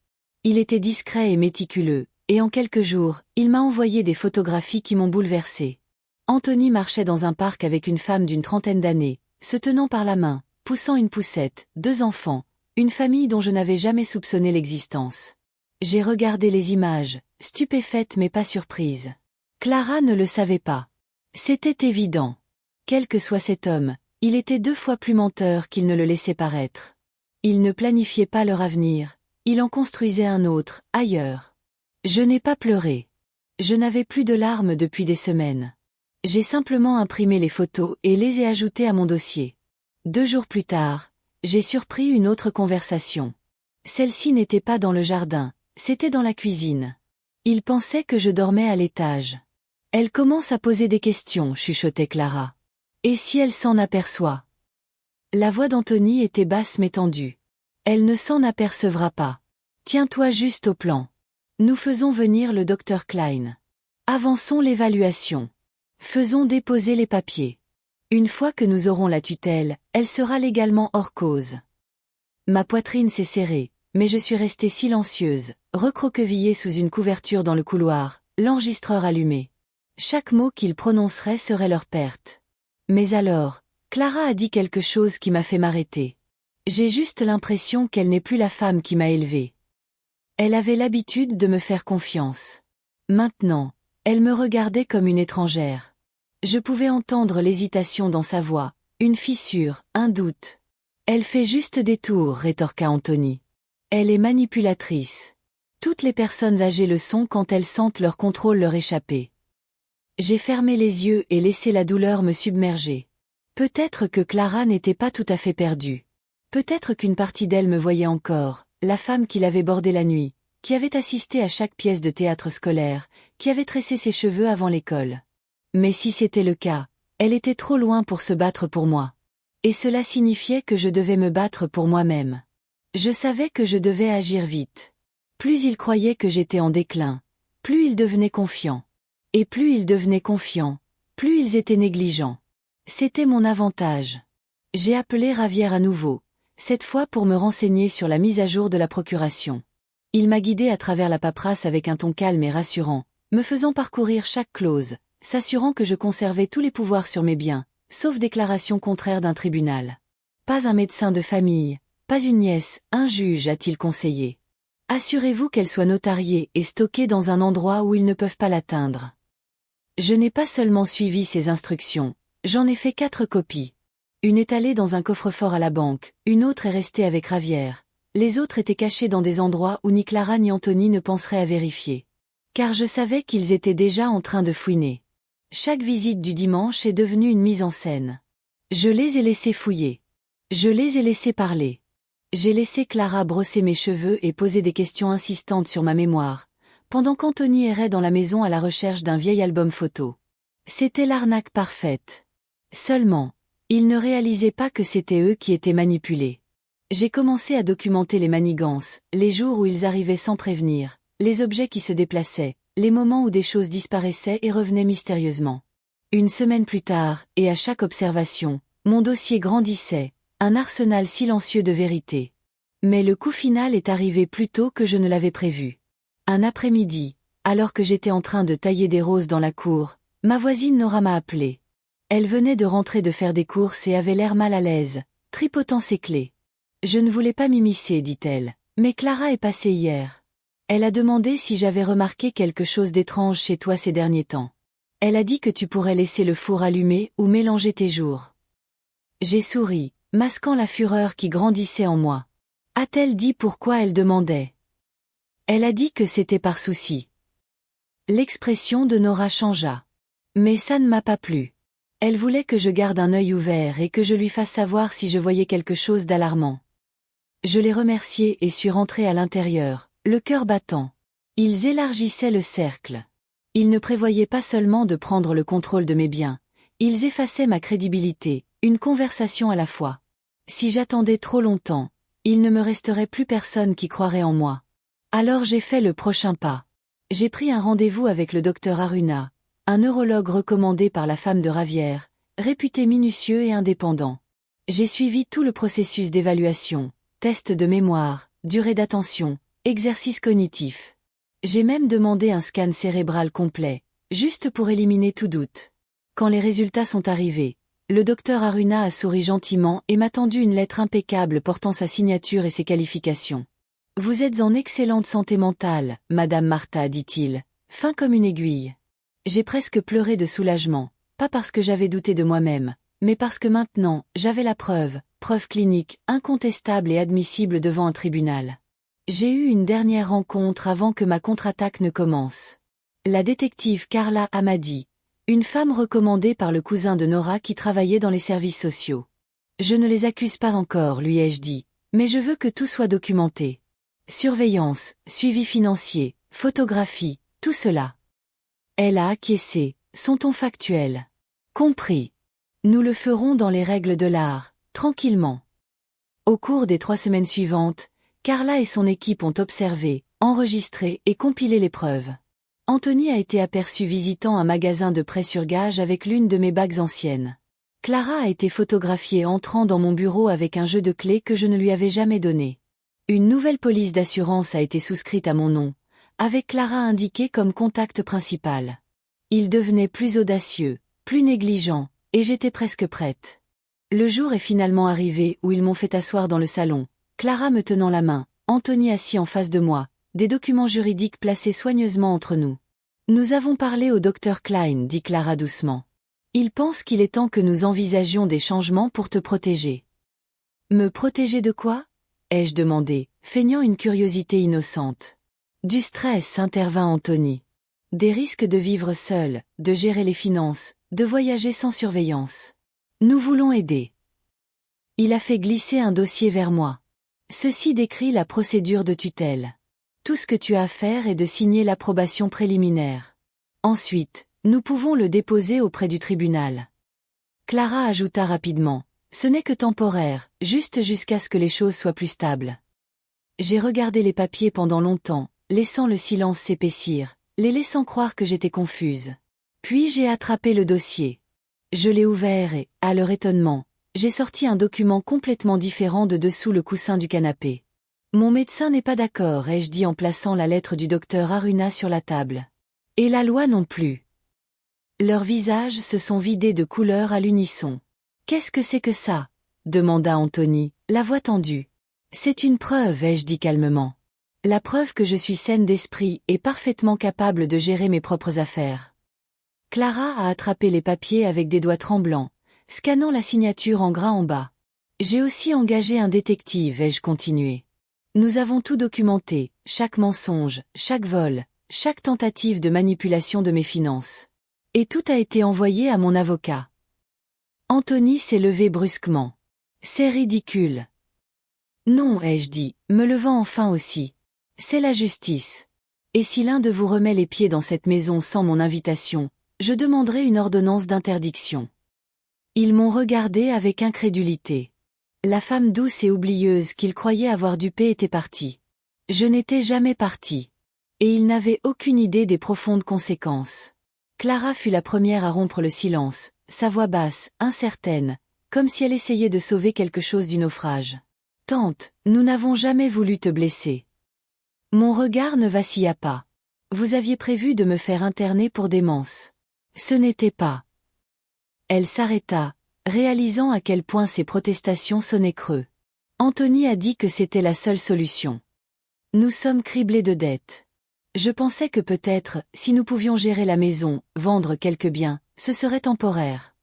Il était discret et méticuleux, et en quelques jours, il m'a envoyé des photographies qui m'ont bouleversé. Anthony marchait dans un parc avec une femme d'une trentaine d'années, se tenant par la main, poussant une poussette, 2 enfants, une famille dont je n'avais jamais soupçonné l'existence. J'ai regardé les images, stupéfaite mais pas surprise. Clara ne le savait pas. C'était évident. Quel que soit cet homme, il était 2 fois plus menteur qu'il ne le laissait paraître. Il ne planifiait pas leur avenir, il en construisait un autre, ailleurs. Je n'ai pas pleuré. Je n'avais plus de larmes depuis des semaines. J'ai simplement imprimé les photos et les ai ajoutées à mon dossier. 2 jours plus tard, j'ai surpris une autre conversation. Celle-ci n'était pas dans le jardin, c'était dans la cuisine. Il pensait que je dormais à l'étage. Elle commence à poser des questions, chuchotait Clara. Et si elle s'en aperçoit? La voix d'Anthony était basse mais tendue. Elle ne s'en apercevra pas. Tiens-toi juste au plan. Nous faisons venir le docteur Klein. Avançons l'évaluation. Faisons déposer les papiers. Une fois que nous aurons la tutelle, elle sera légalement hors cause. Ma poitrine s'est serrée, mais je suis restée silencieuse, recroquevillée sous une couverture dans le couloir, l'enregistreur allumé. Chaque mot qu'il prononcerait serait leur perte. Mais alors, Clara a dit quelque chose qui m'a fait m'arrêter. J'ai juste l'impression qu'elle n'est plus la femme qui m'a élevée. Elle avait l'habitude de me faire confiance. Maintenant, elle me regardait comme une étrangère. Je pouvais entendre l'hésitation dans sa voix, une fissure, un doute. Elle fait juste des tours, rétorqua Anthony. Elle est manipulatrice. Toutes les personnes âgées le sont quand elles sentent leur contrôle leur échapper. J'ai fermé les yeux et laissé la douleur me submerger. Peut-être que Clara n'était pas tout à fait perdue. Peut-être qu'une partie d'elle me voyait encore, la femme qui l'avait bordée la nuit, qui avait assisté à chaque pièce de théâtre scolaire, qui avait tressé ses cheveux avant l'école. Mais si c'était le cas, elle était trop loin pour se battre pour moi. Et cela signifiait que je devais me battre pour moi-même. Je savais que je devais agir vite. Plus il croyait que j'étais en déclin, plus il devenait confiant. Et plus ils devenaient confiants, plus ils étaient négligents. C'était mon avantage. J'ai appelé Ravière à nouveau, cette fois pour me renseigner sur la mise à jour de la procuration. Il m'a guidé à travers la paperasse avec un ton calme et rassurant, me faisant parcourir chaque clause, s'assurant que je conservais tous les pouvoirs sur mes biens, sauf déclaration contraire d'un tribunal. Pas un médecin de famille, pas une nièce, un juge, a-t-il conseillé. Assurez-vous qu'elle soit notariée et stockée dans un endroit où ils ne peuvent pas l'atteindre. Je n'ai pas seulement suivi ces instructions, j'en ai fait 4 copies. Une est allée dans un coffre-fort à la banque, une autre est restée avec Ravière. Les autres étaient cachés dans des endroits où ni Clara ni Anthony ne penseraient à vérifier. Car je savais qu'ils étaient déjà en train de fouiner. Chaque visite du dimanche est devenue une mise en scène. Je les ai laissés fouiller. Je les ai laissés parler. J'ai laissé Clara brosser mes cheveux et poser des questions insistantes sur ma mémoire, pendant qu'Anthony errait dans la maison à la recherche d'un vieil album photo. C'était l'arnaque parfaite. Seulement, ils ne réalisaient pas que c'était eux qui étaient manipulés. J'ai commencé à documenter les manigances, les jours où ils arrivaient sans prévenir, les objets qui se déplaçaient, les moments où des choses disparaissaient et revenaient mystérieusement. Une semaine plus tard, et à chaque observation, mon dossier grandissait, un arsenal silencieux de vérité. Mais le coup final est arrivé plus tôt que je ne l'avais prévu. Un après-midi, alors que j'étais en train de tailler des roses dans la cour, Ma voisine Nora m'a appelé. Elle venait de rentrer de faire des courses et avait l'air mal à l'aise, tripotant ses clés. Je ne voulais pas m'immiscer, dit-elle, mais Clara est passée hier. Elle a demandé si j'avais remarqué quelque chose d'étrange chez toi ces derniers temps. Elle a dit que tu pourrais laisser le four allumé ou mélanger tes jours. J'ai souri, masquant la fureur qui grandissait en moi. A-t-elle dit pourquoi elle demandait? Elle a dit que c'était par souci. L'expression de Nora changea. Mais ça ne m'a pas plu. Elle voulait que je garde un œil ouvert et que je lui fasse savoir si je voyais quelque chose d'alarmant. Je l'ai remercié et suis rentré à l'intérieur, le cœur battant. Ils élargissaient le cercle. Ils ne prévoyaient pas seulement de prendre le contrôle de mes biens, ils effaçaient ma crédibilité, une conversation à la fois. Si j'attendais trop longtemps, il ne me resterait plus personne qui croirait en moi. Alors j'ai fait le prochain pas. J'ai pris un rendez-vous avec le docteur Aruna, un neurologue recommandé par la femme de Ravière, réputé minutieux et indépendant. J'ai suivi tout le processus d'évaluation, test de mémoire, durée d'attention, exercice cognitif. J'ai même demandé un scan cérébral complet, juste pour éliminer tout doute. Quand les résultats sont arrivés, le docteur Aruna a souri gentiment et m'a tendu une lettre impeccable portant sa signature et ses qualifications. « Vous êtes en excellente santé mentale, Madame Martha, dit-il, fin comme une aiguille. » J'ai presque pleuré de soulagement, pas parce que j'avais douté de moi-même, mais parce que maintenant, j'avais la preuve clinique, incontestable et admissible devant un tribunal. J'ai eu une dernière rencontre avant que ma contre-attaque ne commence. La détective Carla Amadi, une femme recommandée par le cousin de Nora qui travaillait dans les services sociaux. Je ne les accuse pas encore, lui ai-je dit, mais je veux que tout soit documenté. Surveillance, suivi financier, photographie, tout cela. Elle a acquiescé, son ton factuel. Compris. Nous le ferons dans les règles de l'art, tranquillement. Au cours des 3 semaines suivantes, Carla et son équipe ont observé, enregistré et compilé les preuves. Anthony a été aperçu visitant un magasin de prêt sur gage avec l'une de mes bagues anciennes. Clara a été photographiée entrant dans mon bureau avec un jeu de clés que je ne lui avais jamais donné. Une nouvelle police d'assurance a été souscrite à mon nom, avec Clara indiquée comme contact principal. Il devenait plus audacieux, plus négligent, et j'étais presque prête. Le jour est finalement arrivé où ils m'ont fait asseoir dans le salon, Clara me tenant la main, Anthony assis en face de moi, des documents juridiques placés soigneusement entre nous. Nous avons parlé au docteur Klein, dit Clara doucement. Il pense qu'il est temps que nous envisagions des changements pour te protéger. Me protéger de quoi? Ai-je demandé, feignant une curiosité innocente. Du stress, intervint Anthony. Des risques de vivre seul, de gérer les finances, de voyager sans surveillance. Nous voulons aider. Il a fait glisser un dossier vers moi. Ceci décrit la procédure de tutelle. Tout ce que tu as à faire est de signer l'approbation préliminaire. Ensuite, nous pouvons le déposer auprès du tribunal. Clara ajouta rapidement. Ce n'est que temporaire, juste jusqu'à ce que les choses soient plus stables. J'ai regardé les papiers pendant longtemps, laissant le silence s'épaissir, les laissant croire que j'étais confuse. Puis j'ai attrapé le dossier. Je l'ai ouvert et, à leur étonnement, j'ai sorti un document complètement différent de dessous le coussin du canapé. Mon médecin n'est pas d'accord, ai-je dit en plaçant la lettre du docteur Aruna sur la table. Et la loi non plus. Leurs visages se sont vidés de couleur à l'unisson. Qu'est-ce que c'est que ça? Demanda Anthony, la voix tendue. C'est une preuve, ai-je dit calmement. La preuve que je suis saine d'esprit et parfaitement capable de gérer mes propres affaires. Clara a attrapé les papiers avec des doigts tremblants, scannant la signature en gras en bas. J'ai aussi engagé un détective, ai-je continué. Nous avons tout documenté, chaque mensonge, chaque vol, chaque tentative de manipulation de mes finances. Et tout a été envoyé à mon avocat. Anthony s'est levé brusquement. C'est ridicule. Non, ai-je dit, me levant enfin aussi. C'est la justice. Et si l'un de vous remet les pieds dans cette maison sans mon invitation, je demanderai une ordonnance d'interdiction. Ils m'ont regardé avec incrédulité. La femme douce et oublieuse qu'ils croyaient avoir dupée était partie. Je n'étais jamais partie. Et ils n'avaient aucune idée des profondes conséquences. Clara fut la première à rompre le silence, sa voix basse, incertaine, comme si elle essayait de sauver quelque chose du naufrage. « Tante, nous n'avons jamais voulu te blesser. » Mon regard ne vacilla pas. Vous aviez prévu de me faire interner pour démence. Ce n'était pas. Elle s'arrêta, réalisant à quel point ses protestations sonnaient creux. Anthony a dit que c'était la seule solution. Nous sommes criblés de dettes. Je pensais que peut-être, si nous pouvions gérer la maison, vendre quelques biens, ce serait temporaire.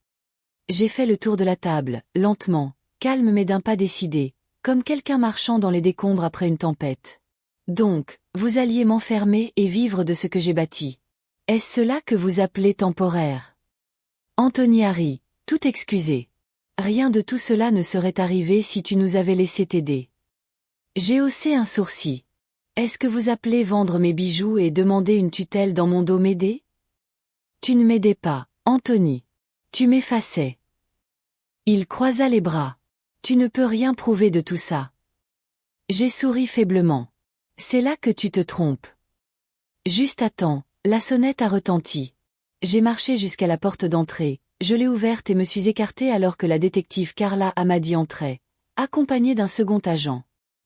J'ai fait le tour de la table, lentement, calme mais d'un pas décidé, comme quelqu'un marchant dans les décombres après une tempête. Donc, vous alliez m'enfermer et vivre de ce que j'ai bâti. Est-ce cela que vous appelez temporaire? Anthony a ri, tout excusé. Rien de tout cela ne serait arrivé si tu nous avais laissé t'aider. J'ai haussé un sourcil. Est-ce que vous appelez vendre mes bijoux et demander une tutelle dans mon dos m'aider? Tu ne m'aidais pas, Anthony. Tu m'effaçais. Il croisa les bras. Tu ne peux rien prouver de tout ça. J'ai souri faiblement. C'est là que tu te trompes. Juste à temps, la sonnette a retenti. J'ai marché jusqu'à la porte d'entrée, je l'ai ouverte et me suis écartée alors que la détective Carla Amadi entrait, accompagnée d'un second agent.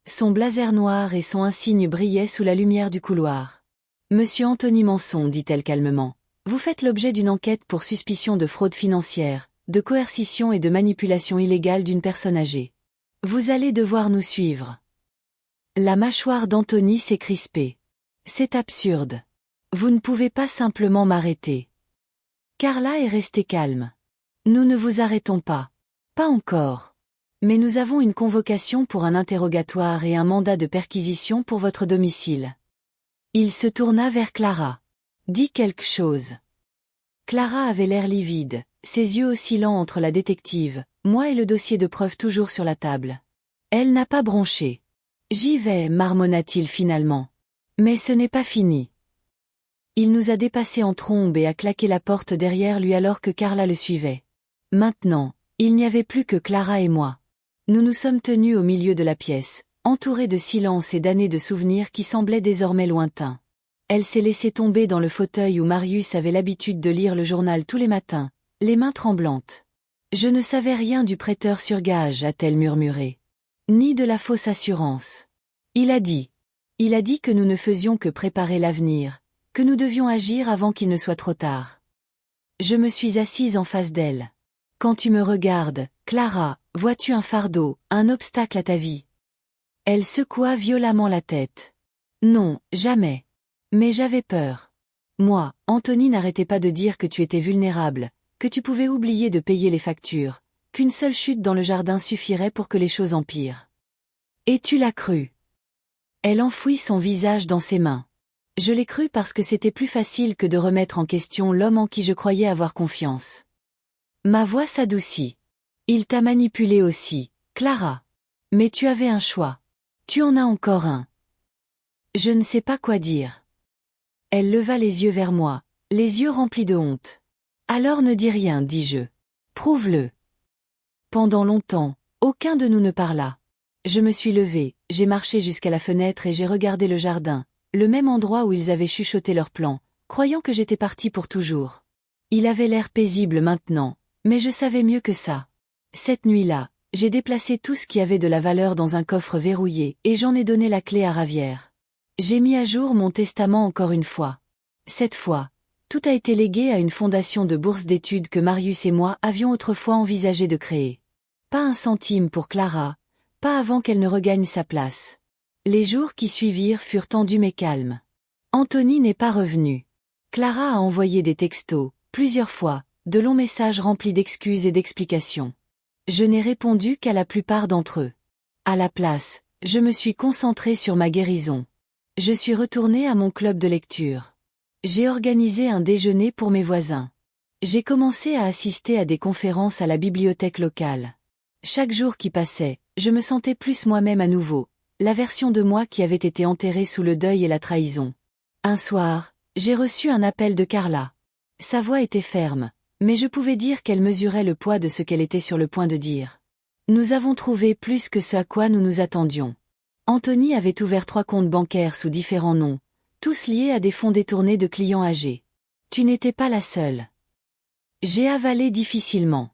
Son blazer noir et son insigne brillaient sous la lumière du couloir. Monsieur Anthony Manson, dit-elle calmement, vous faites l'objet d'une enquête pour suspicion de fraude financière, de coercition et de manipulation illégale d'une personne âgée. Vous allez devoir nous suivre. La mâchoire d'Anthony s'est crispée. C'est absurde. Vous ne pouvez pas simplement m'arrêter. Carla est restée calme. Nous ne vous arrêtons pas. Pas encore. Mais nous avons une convocation pour un interrogatoire et un mandat de perquisition pour votre domicile. Il se tourna vers Clara. Dis quelque chose. Clara avait l'air livide, ses yeux oscillant entre la détective, moi et le dossier de preuve toujours sur la table. Elle n'a pas bronché. J'y vais, marmonna-t-il finalement. Mais ce n'est pas fini. Il nous a dépassés en trombe et a claqué la porte derrière lui alors que Carla le suivait. Maintenant, il n'y avait plus que Clara et moi. Nous nous sommes tenus au milieu de la pièce, entourés de silence et d'années de souvenirs qui semblaient désormais lointains. Elle s'est laissée tomber dans le fauteuil où Marius avait l'habitude de lire le journal tous les matins, les mains tremblantes. Je ne savais rien du prêteur sur gage, a-t-elle murmuré. Ni de la fausse assurance. Il a dit que nous ne faisions que préparer l'avenir, que nous devions agir avant qu'il ne soit trop tard. Je me suis assise en face d'elle. Quand tu me regardes, Clara, vois-tu un fardeau, un obstacle à ta vie? Elle secoua violemment la tête. Non, jamais. Mais j'avais peur. Moi, Anthony n'arrêtait pas de dire que tu étais vulnérable, que tu pouvais oublier de payer les factures, qu'une seule chute dans le jardin suffirait pour que les choses empirent. Et tu l'as cru. Elle enfouit son visage dans ses mains. Je l'ai cru parce que c'était plus facile que de remettre en question l'homme en qui je croyais avoir confiance. Ma voix s'adoucit. Il t'a manipulé aussi, Clara. Mais tu avais un choix. Tu en as encore un. Je ne sais pas quoi dire. Elle leva les yeux vers moi, les yeux remplis de honte. Alors ne dis rien, dis-je. Prouve-le. Pendant longtemps, aucun de nous ne parla. Je me suis levée, j'ai marché jusqu'à la fenêtre et j'ai regardé le jardin, le même endroit où ils avaient chuchoté leur plan, croyant que j'étais partie pour toujours. Il avait l'air paisible maintenant, mais je savais mieux que ça. Cette nuit-là, j'ai déplacé tout ce qui avait de la valeur dans un coffre verrouillé et j'en ai donné la clé à Ravière. J'ai mis à jour mon testament encore une fois. Cette fois, tout a été légué à une fondation de bourse d'études que Marius et moi avions autrefois envisagé de créer. Pas un centime pour Clara, pas avant qu'elle ne regagne sa place. Les jours qui suivirent furent tendus mais calmes. Anthony n'est pas revenu. Clara a envoyé des textos, plusieurs fois, de longs messages remplis d'excuses et d'explications. Je n'ai répondu qu'à la plupart d'entre eux. À la place, je me suis concentrée sur ma guérison. Je suis retournée à mon club de lecture. J'ai organisé un déjeuner pour mes voisins. J'ai commencé à assister à des conférences à la bibliothèque locale. Chaque jour qui passait, je me sentais plus moi-même à nouveau, la version de moi qui avait été enterrée sous le deuil et la trahison. Un soir, j'ai reçu un appel de Carla. Sa voix était ferme, mais je pouvais dire qu'elle mesurait le poids de ce qu'elle était sur le point de dire. Nous avons trouvé plus que ce à quoi nous nous attendions. Anthony avait ouvert 3 comptes bancaires sous différents noms, tous liés à des fonds détournés de clients âgés. Tu n'étais pas la seule. J'ai avalé difficilement.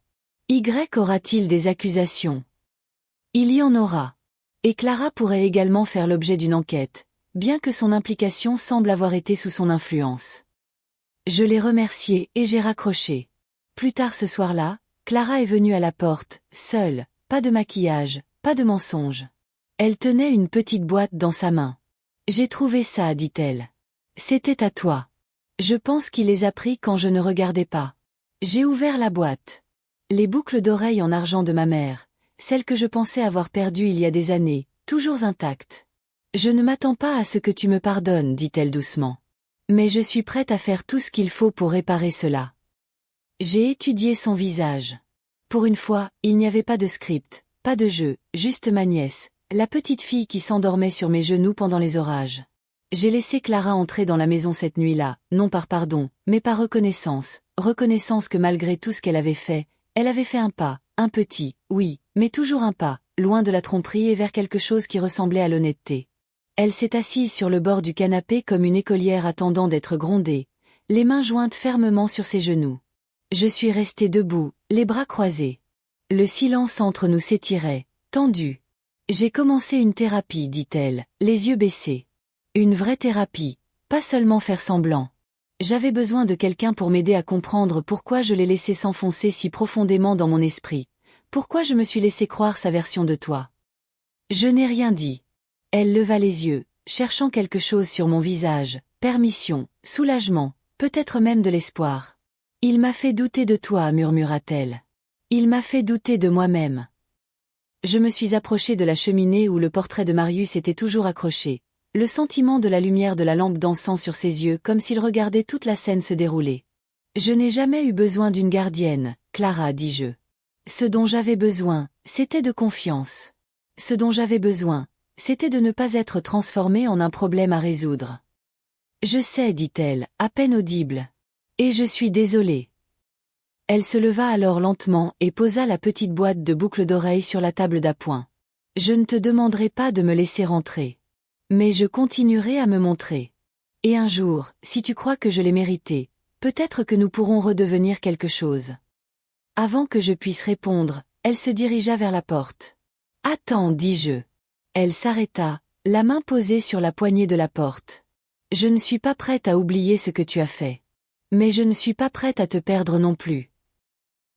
Y aura-t-il des accusations? Il y en aura. Et Clara pourrait également faire l'objet d'une enquête, bien que son implication semble avoir été sous son influence. Je l'ai remercié et j'ai raccroché. Plus tard ce soir-là, Clara est venue à la porte, seule, pas de maquillage, pas de mensonge. Elle tenait une petite boîte dans sa main. J'ai trouvé ça, dit-elle. C'était à toi. Je pense qu'il les a pris quand je ne regardais pas. J'ai ouvert la boîte. Les boucles d'oreilles en argent de ma mère, celles que je pensais avoir perdues il y a des années, toujours intactes. Je ne m'attends pas à ce que tu me pardonnes, dit-elle doucement. Mais je suis prête à faire tout ce qu'il faut pour réparer cela. J'ai étudié son visage. Pour une fois, il n'y avait pas de script, pas de jeu, juste ma nièce, la petite fille qui s'endormait sur mes genoux pendant les orages. J'ai laissé Clara entrer dans la maison cette nuit-là, non par pardon, mais par reconnaissance, reconnaissance que malgré tout ce qu'elle avait fait un pas, un petit, oui, mais toujours un pas, loin de la tromperie et vers quelque chose qui ressemblait à l'honnêteté. Elle s'est assise sur le bord du canapé comme une écolière attendant d'être grondée, les mains jointes fermement sur ses genoux. Je suis restée debout, les bras croisés. Le silence entre nous s'étirait, tendu. J'ai commencé une thérapie, dit-elle, les yeux baissés. Une vraie thérapie, pas seulement faire semblant. J'avais besoin de quelqu'un pour m'aider à comprendre pourquoi je l'ai laissé s'enfoncer si profondément dans mon esprit, pourquoi je me suis laissé croire sa version de toi. Je n'ai rien dit. Elle leva les yeux, cherchant quelque chose sur mon visage, permission, soulagement, peut-être même de l'espoir. Il m'a fait douter de toi, murmura-t-elle. Il m'a fait douter de moi-même. Je me suis approchée de la cheminée où le portrait de Marius était toujours accroché, le sentiment de la lumière de la lampe dansant sur ses yeux comme s'il regardait toute la scène se dérouler. Je n'ai jamais eu besoin d'une gardienne, Clara, dis-je. Ce dont j'avais besoin, c'était de confiance. Ce dont j'avais besoin, c'était de ne pas être transformée en un problème à résoudre. Je sais, dit-elle, à peine audible. Et je suis désolée. Elle se leva alors lentement et posa la petite boîte de boucles d'oreilles sur la table d'appoint. Je ne te demanderai pas de me laisser rentrer. Mais je continuerai à me montrer. Et un jour, si tu crois que je l'ai mérité, peut-être que nous pourrons redevenir quelque chose. Avant que je puisse répondre, elle se dirigea vers la porte. Attends, dis-je. Elle s'arrêta, la main posée sur la poignée de la porte. Je ne suis pas prête à oublier ce que tu as fait. Mais je ne suis pas prête à te perdre non plus.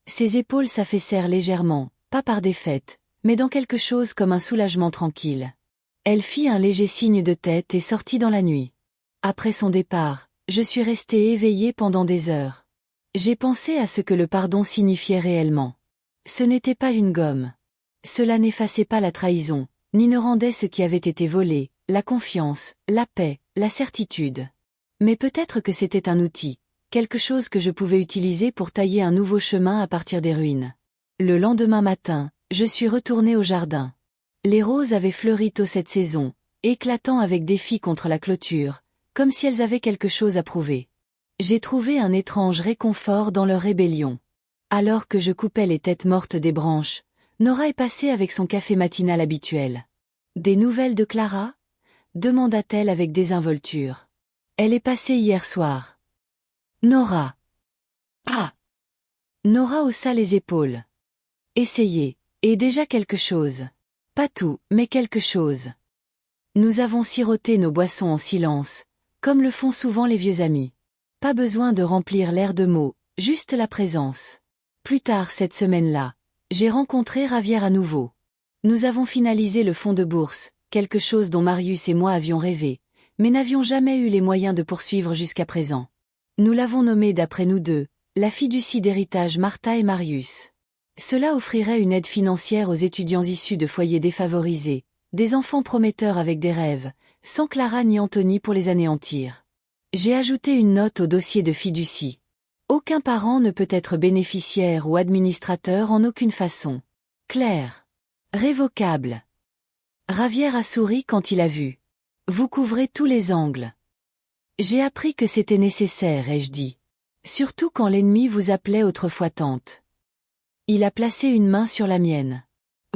Ses épaules s'affaissèrent légèrement, pas par défaite, mais dans quelque chose comme un soulagement tranquille. Elle fit un léger signe de tête et sortit dans la nuit. Après son départ, je suis restée éveillée pendant des heures. J'ai pensé à ce que le pardon signifiait réellement. Ce n'était pas une gomme. Cela n'effaçait pas la trahison, ni ne rendait ce qui avait été volé, la confiance, la paix, la certitude. Mais peut-être que c'était un outil, quelque chose que je pouvais utiliser pour tailler un nouveau chemin à partir des ruines. Le lendemain matin, je suis retournée au jardin. Les roses avaient fleuri tôt cette saison, éclatant avec défi contre la clôture, comme si elles avaient quelque chose à prouver. J'ai trouvé un étrange réconfort dans leur rébellion. Alors que je coupais les têtes mortes des branches, Nora est passée avec son café matinal habituel. « Des nouvelles de Clara ?» demanda-t-elle avec désinvolture. « Elle est passée hier soir. » Nora. Ah. Nora haussa les épaules. Essayez, et déjà quelque chose. Pas tout, mais quelque chose. Nous avons siroté nos boissons en silence, comme le font souvent les vieux amis. Pas besoin de remplir l'air de mots, juste la présence. Plus tard cette semaine-là, j'ai rencontré Ravière à nouveau. Nous avons finalisé le fonds de bourse, quelque chose dont Marius et moi avions rêvé, mais n'avions jamais eu les moyens de poursuivre jusqu'à présent. Nous l'avons nommée d'après nous deux, la fiducie d'héritage Martha et Marius. Cela offrirait une aide financière aux étudiants issus de foyers défavorisés, des enfants prometteurs avec des rêves, sans Clara ni Anthony pour les anéantir. J'ai ajouté une note au dossier de fiducie. Aucun parent ne peut être bénéficiaire ou administrateur en aucune façon. Clair. Révocable. Ravière a souri quand il a vu. Vous couvrez tous les angles. J'ai appris que c'était nécessaire, ai-je dit. Surtout quand l'ennemi vous appelait autrefois tante. Il a placé une main sur la mienne.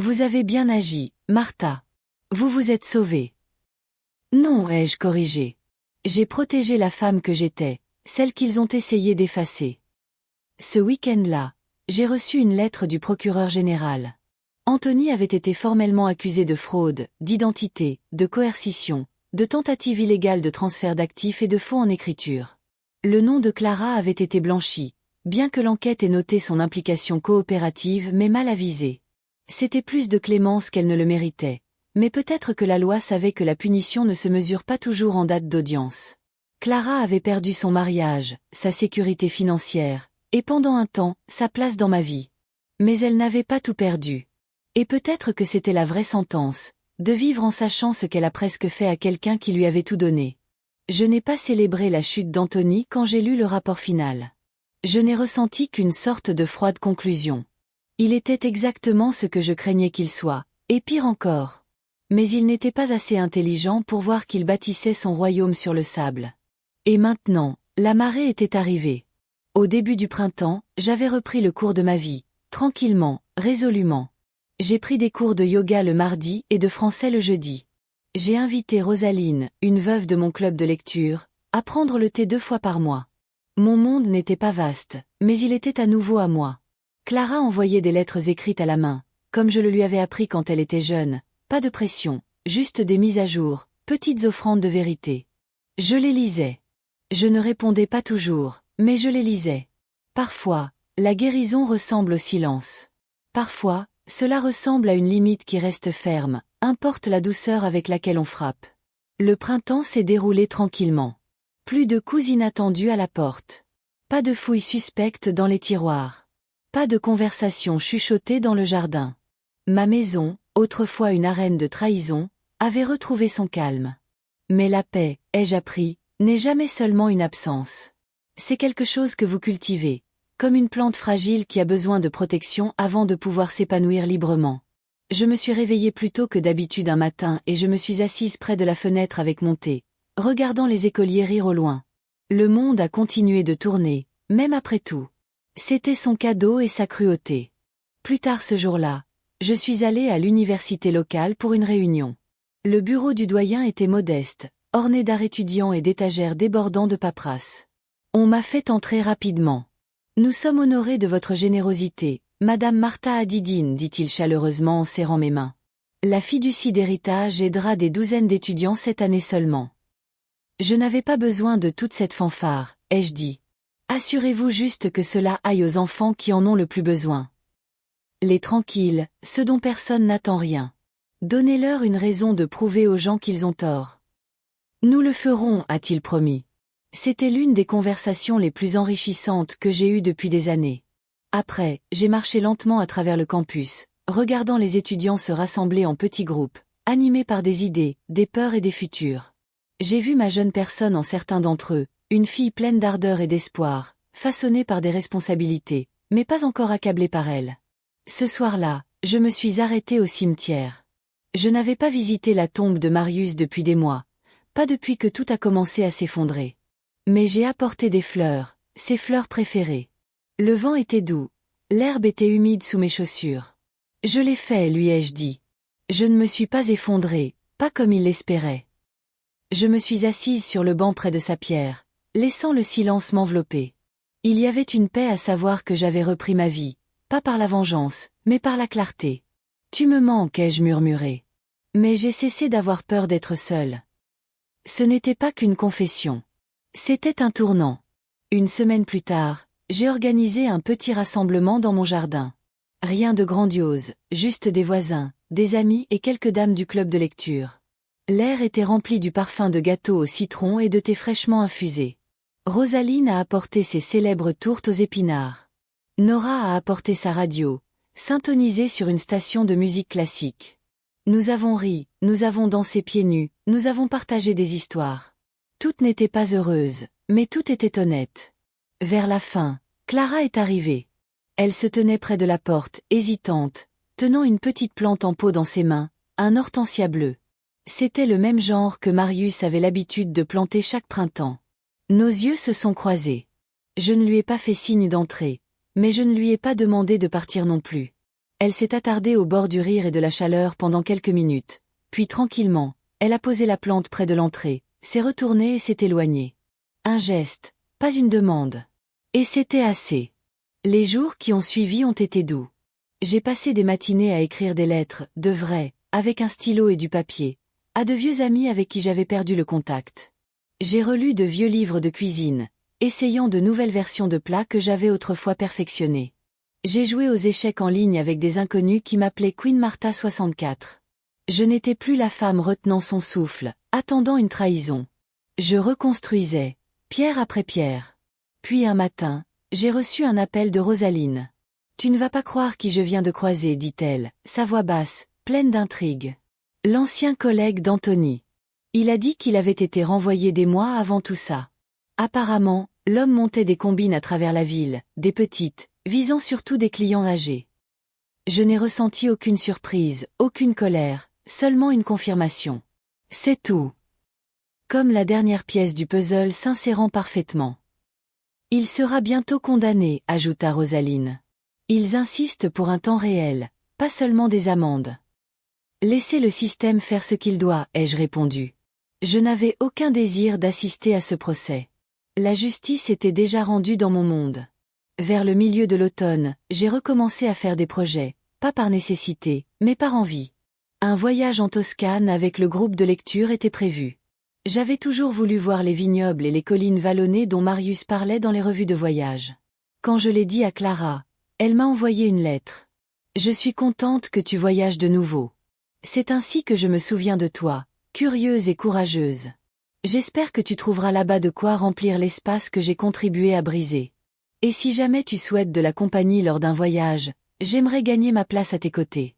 Vous avez bien agi, Martha. Vous vous êtes sauvée. Non, ai-je corrigé. J'ai protégé la femme que j'étais, celle qu'ils ont essayé d'effacer. Ce week-end-là, j'ai reçu une lettre du procureur général. Anthony avait été formellement accusé de fraude, d'identité, de coercition, de tentative illégale de transfert d'actifs et de faux en écriture. Le nom de Clara avait été blanchi, bien que l'enquête ait noté son implication coopérative mais mal avisée. C'était plus de clémence qu'elle ne le méritait, mais peut-être que la loi savait que la punition ne se mesure pas toujours en date d'audience. Clara avait perdu son mariage, sa sécurité financière, et pendant un temps, sa place dans ma vie. Mais elle n'avait pas tout perdu. Et peut-être que c'était la vraie sentence, de vivre en sachant ce qu'elle a presque fait à quelqu'un qui lui avait tout donné. Je n'ai pas célébré la chute d'Anthony quand j'ai lu le rapport final. Je n'ai ressenti qu'une sorte de froide conclusion. Il était exactement ce que je craignais qu'il soit, et pire encore. Mais il n'était pas assez intelligent pour voir qu'il bâtissait son royaume sur le sable. Et maintenant, la marée était arrivée. Au début du printemps, j'avais repris le cours de ma vie, tranquillement, résolument. J'ai pris des cours de yoga le mardi et de français le jeudi. J'ai invité Rosaline, une veuve de mon club de lecture, à prendre le thé 2 fois par mois. Mon monde n'était pas vaste, mais il était à nouveau à moi. Clara envoyait des lettres écrites à la main, comme je le lui avais appris quand elle était jeune, pas de pression, juste des mises à jour, petites offrandes de vérité. Je les lisais. Je ne répondais pas toujours, mais je les lisais. Parfois, la guérison ressemble au silence. Parfois, cela ressemble à une limite qui reste ferme, importe la douceur avec laquelle on frappe. Le printemps s'est déroulé tranquillement. Plus de coups inattendus à la porte. Pas de fouilles suspectes dans les tiroirs. Pas de conversations chuchotées dans le jardin. Ma maison, autrefois une arène de trahison, avait retrouvé son calme. Mais la paix, ai-je appris, n'est jamais seulement une absence. C'est quelque chose que vous cultivez, comme une plante fragile qui a besoin de protection avant de pouvoir s'épanouir librement. Je me suis réveillée plus tôt que d'habitude un matin et je me suis assise près de la fenêtre avec mon thé, regardant les écoliers rire au loin. Le monde a continué de tourner, même après tout. C'était son cadeau et sa cruauté. Plus tard ce jour-là, je suis allée à l'université locale pour une réunion. Le bureau du doyen était modeste, orné d'art étudiants et d'étagères débordant de paperasse. On m'a fait entrer rapidement. « Nous sommes honorés de votre générosité, Madame Martha Adidine, dit-il chaleureusement en serrant mes mains. La fiducie d'héritage aidera des douzaines d'étudiants cette année seulement. » Je n'avais pas besoin de toute cette fanfare, ai-je dit. Assurez-vous juste que cela aille aux enfants qui en ont le plus besoin. Les tranquilles, ceux dont personne n'attend rien. Donnez-leur une raison de prouver aux gens qu'ils ont tort. Nous le ferons, a-t-il promis. C'était l'une des conversations les plus enrichissantes que j'ai eues depuis des années. Après, j'ai marché lentement à travers le campus, regardant les étudiants se rassembler en petits groupes, animés par des idées, des peurs et des futurs. J'ai vu ma jeune personne en certains d'entre eux, une fille pleine d'ardeur et d'espoir, façonnée par des responsabilités, mais pas encore accablée par elles. Ce soir-là, je me suis arrêtée au cimetière. Je n'avais pas visité la tombe de Marius depuis des mois, pas depuis que tout a commencé à s'effondrer. Mais j'ai apporté des fleurs, ses fleurs préférées. Le vent était doux, l'herbe était humide sous mes chaussures. Je l'ai fait, lui ai-je dit. Je ne me suis pas effondrée, pas comme il l'espérait. Je me suis assise sur le banc près de sa pierre, laissant le silence m'envelopper. Il y avait une paix à savoir que j'avais repris ma vie, pas par la vengeance, mais par la clarté. Tu me manques, ai-je murmuré. Mais j'ai cessé d'avoir peur d'être seule. Ce n'était pas qu'une confession. C'était un tournant. Une semaine plus tard, j'ai organisé un petit rassemblement dans mon jardin. Rien de grandiose, juste des voisins, des amis et quelques dames du club de lecture. L'air était rempli du parfum de gâteaux au citron et de thé fraîchement infusé. Rosaline a apporté ses célèbres tourtes aux épinards. Nora a apporté sa radio, syntonisée sur une station de musique classique. Nous avons ri, nous avons dansé pieds nus, nous avons partagé des histoires. Toutes n'étaient pas heureuses, mais tout était honnête. Vers la fin, Clara est arrivée. Elle se tenait près de la porte, hésitante, tenant une petite plante en pot dans ses mains, un hortensia bleu. C'était le même genre que Marius avait l'habitude de planter chaque printemps. Nos yeux se sont croisés. Je ne lui ai pas fait signe d'entrer, mais je ne lui ai pas demandé de partir non plus. Elle s'est attardée au bord du rire et de la chaleur pendant quelques minutes, puis tranquillement, elle a posé la plante près de l'entrée, s'est retournée et s'est éloignée. Un geste, pas une demande. Et c'était assez. Les jours qui ont suivi ont été doux. J'ai passé des matinées à écrire des lettres, de vraies, avec un stylo et du papier, à de vieux amis avec qui j'avais perdu le contact. J'ai relu de vieux livres de cuisine, essayant de nouvelles versions de plats que j'avais autrefois perfectionnés. J'ai joué aux échecs en ligne avec des inconnus qui m'appelaient Queen Martha 64. Je n'étais plus la femme retenant son souffle, attendant une trahison. Je reconstruisais, pierre après pierre. Puis un matin, j'ai reçu un appel de Rosaline. « Tu ne vas pas croire qui je viens de croiser, dit-elle, sa voix basse, pleine d'intrigue. L'ancien collègue d'Anthony. Il a dit qu'il avait été renvoyé des mois avant tout ça. Apparemment, l'homme montait des combines à travers la ville, des petites, visant surtout des clients âgés. Je n'ai ressenti aucune surprise, aucune colère, seulement une confirmation. C'est tout. Comme la dernière pièce du puzzle s'insérant parfaitement. Il sera bientôt condamné, ajouta Rosaline. Ils insistent pour un temps réel, pas seulement des amendes. Laissez le système faire ce qu'il doit, ai-je répondu. Je n'avais aucun désir d'assister à ce procès. La justice était déjà rendue dans mon monde. Vers le milieu de l'automne, j'ai recommencé à faire des projets, pas par nécessité, mais par envie. Un voyage en Toscane avec le groupe de lecture était prévu. J'avais toujours voulu voir les vignobles et les collines vallonnées dont Marius parlait dans les revues de voyage. Quand je l'ai dit à Clara, elle m'a envoyé une lettre. « Je suis contente que tu voyages de nouveau. C'est ainsi que je me souviens de toi, curieuse et courageuse. J'espère que tu trouveras là-bas de quoi remplir l'espace que j'ai contribué à briser. Et si jamais tu souhaites de la compagnie lors d'un voyage, j'aimerais gagner ma place à tes côtés. »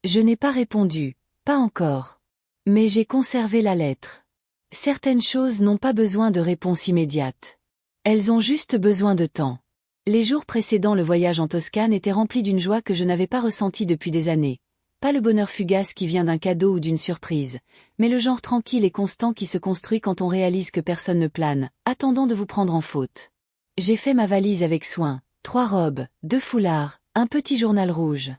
Je n'ai pas répondu, pas encore. Mais j'ai conservé la lettre. Certaines choses n'ont pas besoin de réponse immédiate. Elles ont juste besoin de temps. Les jours précédant le voyage en Toscane étaient remplis d'une joie que je n'avais pas ressentie depuis des années. Pas le bonheur fugace qui vient d'un cadeau ou d'une surprise, mais le genre tranquille et constant qui se construit quand on réalise que personne ne plane, attendant de vous prendre en faute. J'ai fait ma valise avec soin, 3 robes, 2 foulards, un petit journal rouge.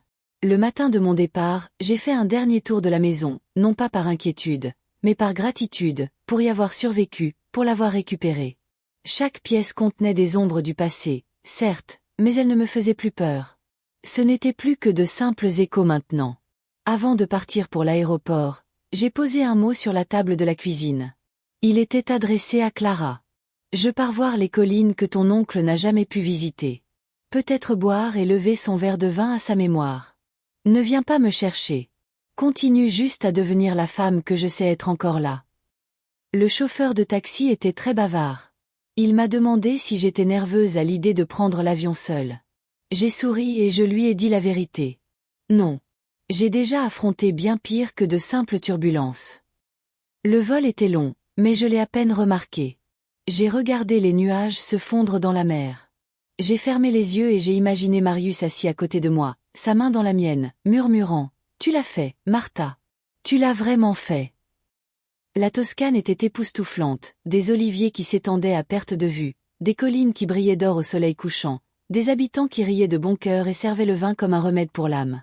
Le matin de mon départ, j'ai fait un dernier tour de la maison, non pas par inquiétude, mais par gratitude, pour y avoir survécu, pour l'avoir récupérée. Chaque pièce contenait des ombres du passé, certes, mais elles ne me faisaient plus peur. Ce n'était plus que de simples échos maintenant. Avant de partir pour l'aéroport, j'ai posé un mot sur la table de la cuisine. Il était adressé à Clara. Je pars voir les collines que ton oncle n'a jamais pu visiter. Peut-être boire et lever son verre de vin à sa mémoire. Ne viens pas me chercher. Continue juste à devenir la femme que je sais être encore là. Le chauffeur de taxi était très bavard. Il m'a demandé si j'étais nerveuse à l'idée de prendre l'avion seule. J'ai souri et je lui ai dit la vérité. Non. J'ai déjà affronté bien pire que de simples turbulences. Le vol était long, mais je l'ai à peine remarqué. J'ai regardé les nuages se fondre dans la mer. J'ai fermé les yeux et j'ai imaginé Marius assis à côté de moi, sa main dans la mienne, murmurant « Tu l'as fait, Martha. Tu l'as vraiment fait. » La Toscane était époustouflante, des oliviers qui s'étendaient à perte de vue, des collines qui brillaient d'or au soleil couchant, des habitants qui riaient de bon cœur et servaient le vin comme un remède pour l'âme.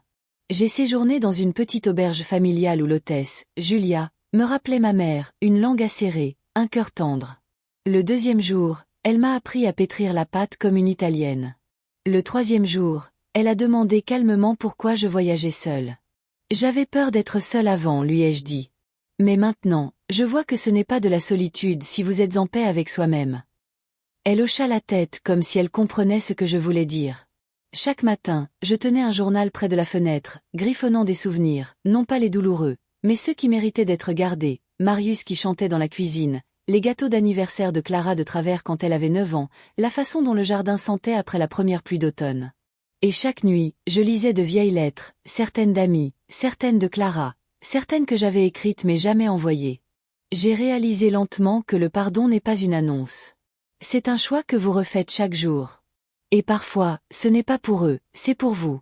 J'ai séjourné dans une petite auberge familiale où l'hôtesse, Julia, me rappelait ma mère, une langue acérée, un cœur tendre. Le 2e jour, elle m'a appris à pétrir la pâte comme une Italienne. Le 3e jour, elle a demandé calmement pourquoi je voyageais seule. J'avais peur d'être seule avant, lui ai-je dit. Mais maintenant, je vois que ce n'est pas de la solitude si vous êtes en paix avec soi-même. Elle hocha la tête comme si elle comprenait ce que je voulais dire. Chaque matin, je tenais un journal près de la fenêtre, griffonnant des souvenirs, non pas les douloureux, mais ceux qui méritaient d'être gardés, Marius qui chantait dans la cuisine, les gâteaux d'anniversaire de Clara de travers quand elle avait 9 ans, la façon dont le jardin sentait après la première pluie d'automne. Et chaque nuit, je lisais de vieilles lettres, certaines d'amis, certaines de Clara, certaines que j'avais écrites mais jamais envoyées. J'ai réalisé lentement que le pardon n'est pas une annonce. C'est un choix que vous refaites chaque jour. Et parfois, ce n'est pas pour eux, c'est pour vous.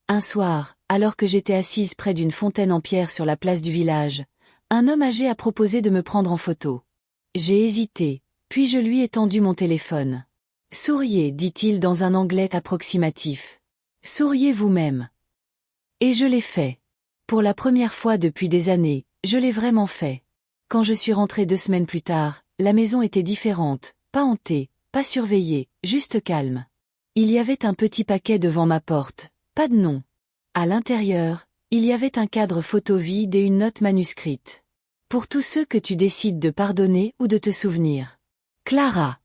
Un soir, alors que j'étais assise près d'une fontaine en pierre sur la place du village, un homme âgé a proposé de me prendre en photo. J'ai hésité, puis je lui ai tendu mon téléphone. « Souriez, dit-il dans un anglais approximatif. Souriez vous-même. » Et je l'ai fait. Pour la première fois depuis des années, je l'ai vraiment fait. Quand je suis rentrée 2 semaines plus tard, la maison était différente, pas hantée, pas surveillée, juste calme. Il y avait un petit paquet devant ma porte, pas de nom. À l'intérieur, il y avait un cadre photo vide et une note manuscrite. Pour tous ceux que tu décides de pardonner ou de te souvenir. Clara.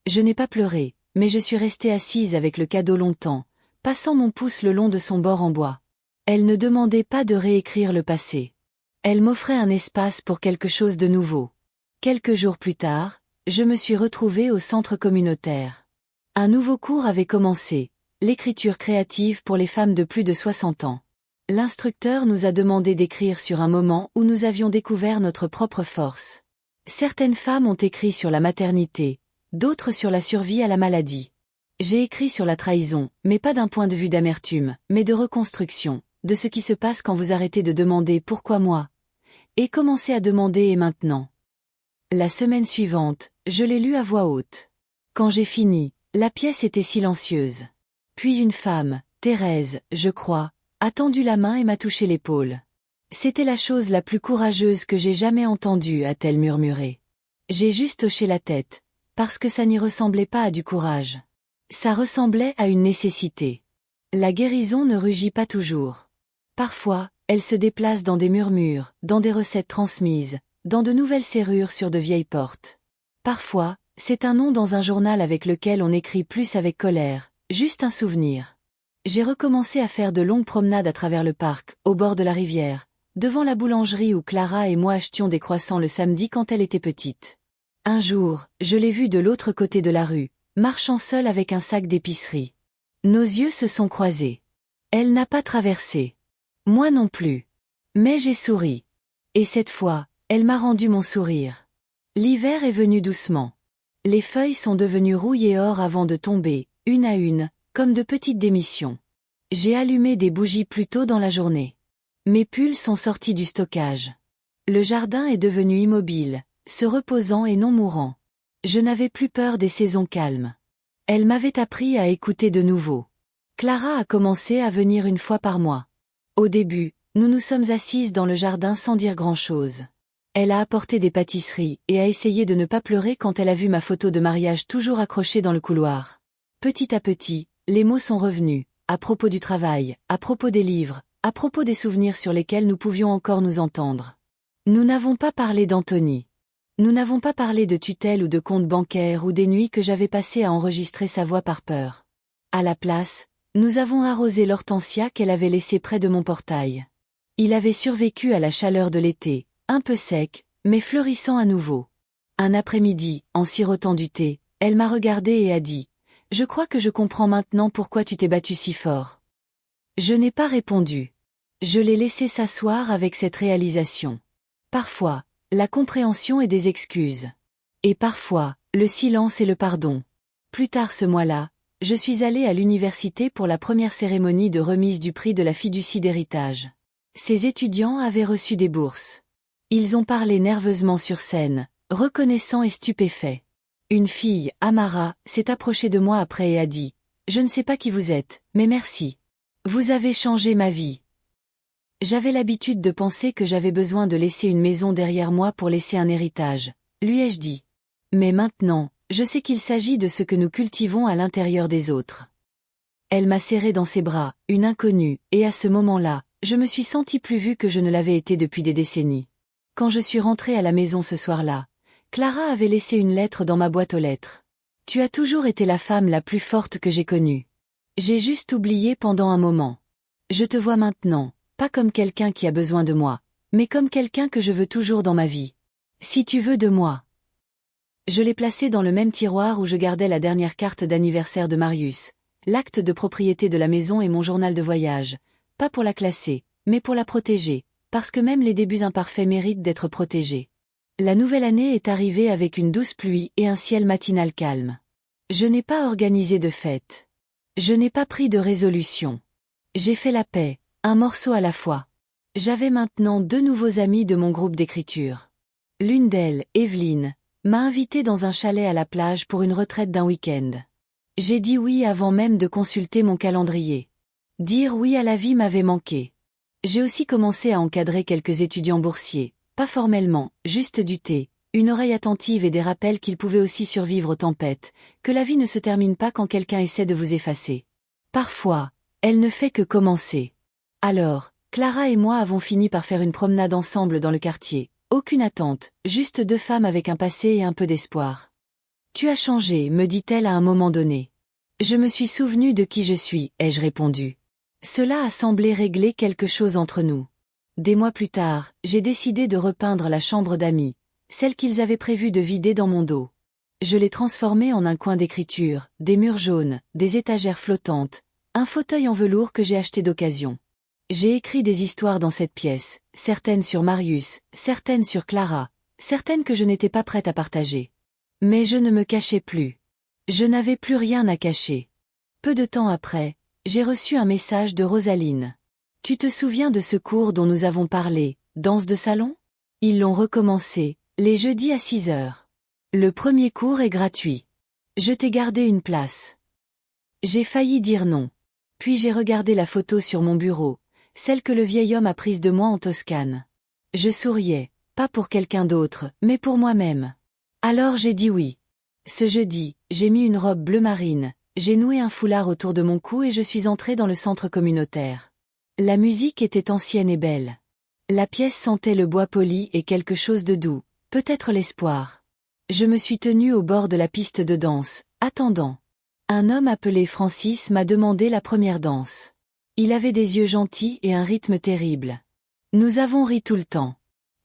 Je n'ai pas pleuré, mais je suis restée assise avec le cadeau longtemps, passant mon pouce le long de son bord en bois. Elle ne demandait pas de réécrire le passé. Elle m'offrait un espace pour quelque chose de nouveau. Quelques jours plus tard, je me suis retrouvée au centre communautaire. Un nouveau cours avait commencé, l'écriture créative pour les femmes de plus de 60 ans. L'instructeur nous a demandé d'écrire sur un moment où nous avions découvert notre propre force. Certaines femmes ont écrit sur la maternité, d'autres sur la survie à la maladie. J'ai écrit sur la trahison, mais pas d'un point de vue d'amertume, mais de reconstruction, de ce qui se passe quand vous arrêtez de demander pourquoi moi, et commencez à demander et maintenant. La semaine suivante, je l'ai lu à voix haute. Quand j'ai fini, la pièce était silencieuse. Puis une femme, Thérèse, je crois, a tendu la main et m'a touché l'épaule. C'était la chose la plus courageuse que j'ai jamais entendue, a-t-elle murmuré. J'ai juste hoché la tête, parce que ça n'y ressemblait pas à du courage. Ça ressemblait à une nécessité. La guérison ne rugit pas toujours. Parfois, elle se déplace dans des murmures, dans des recettes transmises, dans de nouvelles serrures sur de vieilles portes. Parfois, c'est un nom dans un journal avec lequel on écrit plus avec colère, juste un souvenir. J'ai recommencé à faire de longues promenades à travers le parc, au bord de la rivière, devant la boulangerie où Clara et moi achetions des croissants le samedi quand elle était petite. Un jour, je l'ai vue de l'autre côté de la rue, marchant seule avec un sac d'épicerie. Nos yeux se sont croisés. Elle n'a pas traversé. Moi non plus. Mais j'ai souri. Et cette fois, elle m'a rendu mon sourire. L'hiver est venu doucement. Les feuilles sont devenues rouilles et or avant de tomber, une à une, comme de petites démissions. J'ai allumé des bougies plus tôt dans la journée. Mes pulls sont sortis du stockage. Le jardin est devenu immobile, se reposant et non mourant. Je n'avais plus peur des saisons calmes. Elle m'avait appris à écouter de nouveau. Clara a commencé à venir une fois par mois. Au début, nous nous sommes assises dans le jardin sans dire grand-chose. Elle a apporté des pâtisseries et a essayé de ne pas pleurer quand elle a vu ma photo de mariage toujours accrochée dans le couloir. Petit à petit, les mots sont revenus, à propos du travail, à propos des livres, à propos des souvenirs sur lesquels nous pouvions encore nous entendre. Nous n'avons pas parlé d'Anthony. Nous n'avons pas parlé de tutelle ou de compte bancaire ou des nuits que j'avais passées à enregistrer sa voix par peur. À la place, nous avons arrosé l'hortensia qu'elle avait laissée près de mon portail. Il avait survécu à la chaleur de l'été, un peu sec, mais fleurissant à nouveau. Un après-midi, en sirotant du thé, elle m'a regardée et a dit « Je crois que je comprends maintenant pourquoi tu t'es battue si fort. » Je n'ai pas répondu. Je l'ai laissé s'asseoir avec cette réalisation. Parfois, la compréhension et des excuses. Et parfois, le silence et le pardon. Plus tard ce mois-là, je suis allée à l'université pour la première cérémonie de remise du prix de la fiducie d'héritage. Ces étudiants avaient reçu des bourses. Ils ont parlé nerveusement sur scène, reconnaissants et stupéfaits. Une fille, Amara, s'est approchée de moi après et a dit « Je ne sais pas qui vous êtes, mais merci. Vous avez changé ma vie. » J'avais l'habitude de penser que j'avais besoin de laisser une maison derrière moi pour laisser un héritage, lui ai-je dit. Mais maintenant, je sais qu'il s'agit de ce que nous cultivons à l'intérieur des autres. Elle m'a serré dans ses bras, une inconnue, et à ce moment-là, je me suis sentie plus vue que je ne l'avais été depuis des décennies. Quand je suis rentrée à la maison ce soir-là, Clara avait laissé une lettre dans ma boîte aux lettres. « Tu as toujours été la femme la plus forte que j'ai connue. J'ai juste oublié pendant un moment. Je te vois maintenant, pas comme quelqu'un qui a besoin de moi, mais comme quelqu'un que je veux toujours dans ma vie. Si tu veux de moi. » Je l'ai placée dans le même tiroir où je gardais la dernière carte d'anniversaire de Marius, l'acte de propriété de la maison et mon journal de voyage, pas pour la classer, mais pour la protéger, parce que même les débuts imparfaits méritent d'être protégés. La nouvelle année est arrivée avec une douce pluie et un ciel matinal calme. Je n'ai pas organisé de fête. Je n'ai pas pris de résolution. J'ai fait la paix, un morceau à la fois. J'avais maintenant 2 nouveaux amis de mon groupe d'écriture. L'une d'elles, Evelyne, m'a invitée dans un chalet à la plage pour une retraite d'un week-end. J'ai dit oui avant même de consulter mon calendrier. Dire oui à la vie m'avait manqué. J'ai aussi commencé à encadrer quelques étudiants boursiers, pas formellement, juste du thé, une oreille attentive et des rappels qu'ils pouvaient aussi survivre aux tempêtes, que la vie ne se termine pas quand quelqu'un essaie de vous effacer. Parfois, elle ne fait que commencer. Alors, Clara et moi avons fini par faire une promenade ensemble dans le quartier, aucune attente, juste 2 femmes avec un passé et un peu d'espoir. Tu as changé, me dit-elle à un moment donné. Je me suis souvenu de qui je suis, ai-je répondu. Cela a semblé régler quelque chose entre nous. Des mois plus tard, j'ai décidé de repeindre la chambre d'amis, celle qu'ils avaient prévu de vider dans mon dos. Je l'ai transformée en un coin d'écriture, des murs jaunes, des étagères flottantes, un fauteuil en velours que j'ai acheté d'occasion. J'ai écrit des histoires dans cette pièce, certaines sur Marius, certaines sur Clara, certaines que je n'étais pas prête à partager. Mais je ne me cachais plus. Je n'avais plus rien à cacher. Peu de temps après, j'ai reçu un message de Rosaline. Tu te souviens de ce cours dont nous avons parlé, danse de salon? Ils l'ont recommencé, les jeudis à 6 heures. Le premier cours est gratuit. Je t'ai gardé une place. J'ai failli dire non. Puis j'ai regardé la photo sur mon bureau, celle que le vieil homme a prise de moi en Toscane. Je souriais, pas pour quelqu'un d'autre, mais pour moi-même. Alors j'ai dit oui. Ce jeudi, j'ai mis une robe bleu marine, j'ai noué un foulard autour de mon cou et je suis entrée dans le centre communautaire. La musique était ancienne et belle. La pièce sentait le bois poli et quelque chose de doux, peut-être l'espoir. Je me suis tenue au bord de la piste de danse, attendant. Un homme appelé Francis m'a demandé la première danse. Il avait des yeux gentils et un rythme terrible. Nous avons ri tout le temps.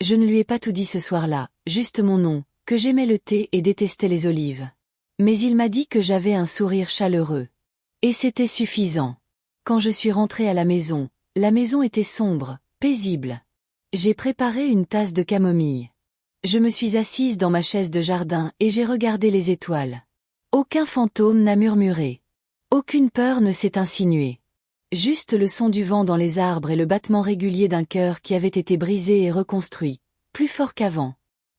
Je ne lui ai pas tout dit ce soir-là, juste mon nom, que j'aimais le thé et détestais les olives. Mais il m'a dit que j'avais un sourire chaleureux. Et c'était suffisant. Quand je suis rentrée à la maison était sombre, paisible. J'ai préparé une tasse de camomille. Je me suis assise dans ma chaise de jardin et j'ai regardé les étoiles. Aucun fantôme n'a murmuré. Aucune peur ne s'est insinuée. Juste le son du vent dans les arbres et le battement régulier d'un cœur qui avait été brisé et reconstruit, plus fort qu'avant.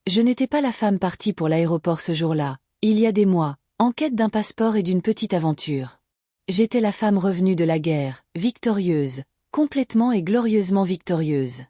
Je n'étais pas la femme partie pour l'aéroport ce jour-là, il y a des mois, en quête d'un passeport et d'une petite aventure. J'étais la femme revenue de la guerre, victorieuse, complètement et glorieusement victorieuse.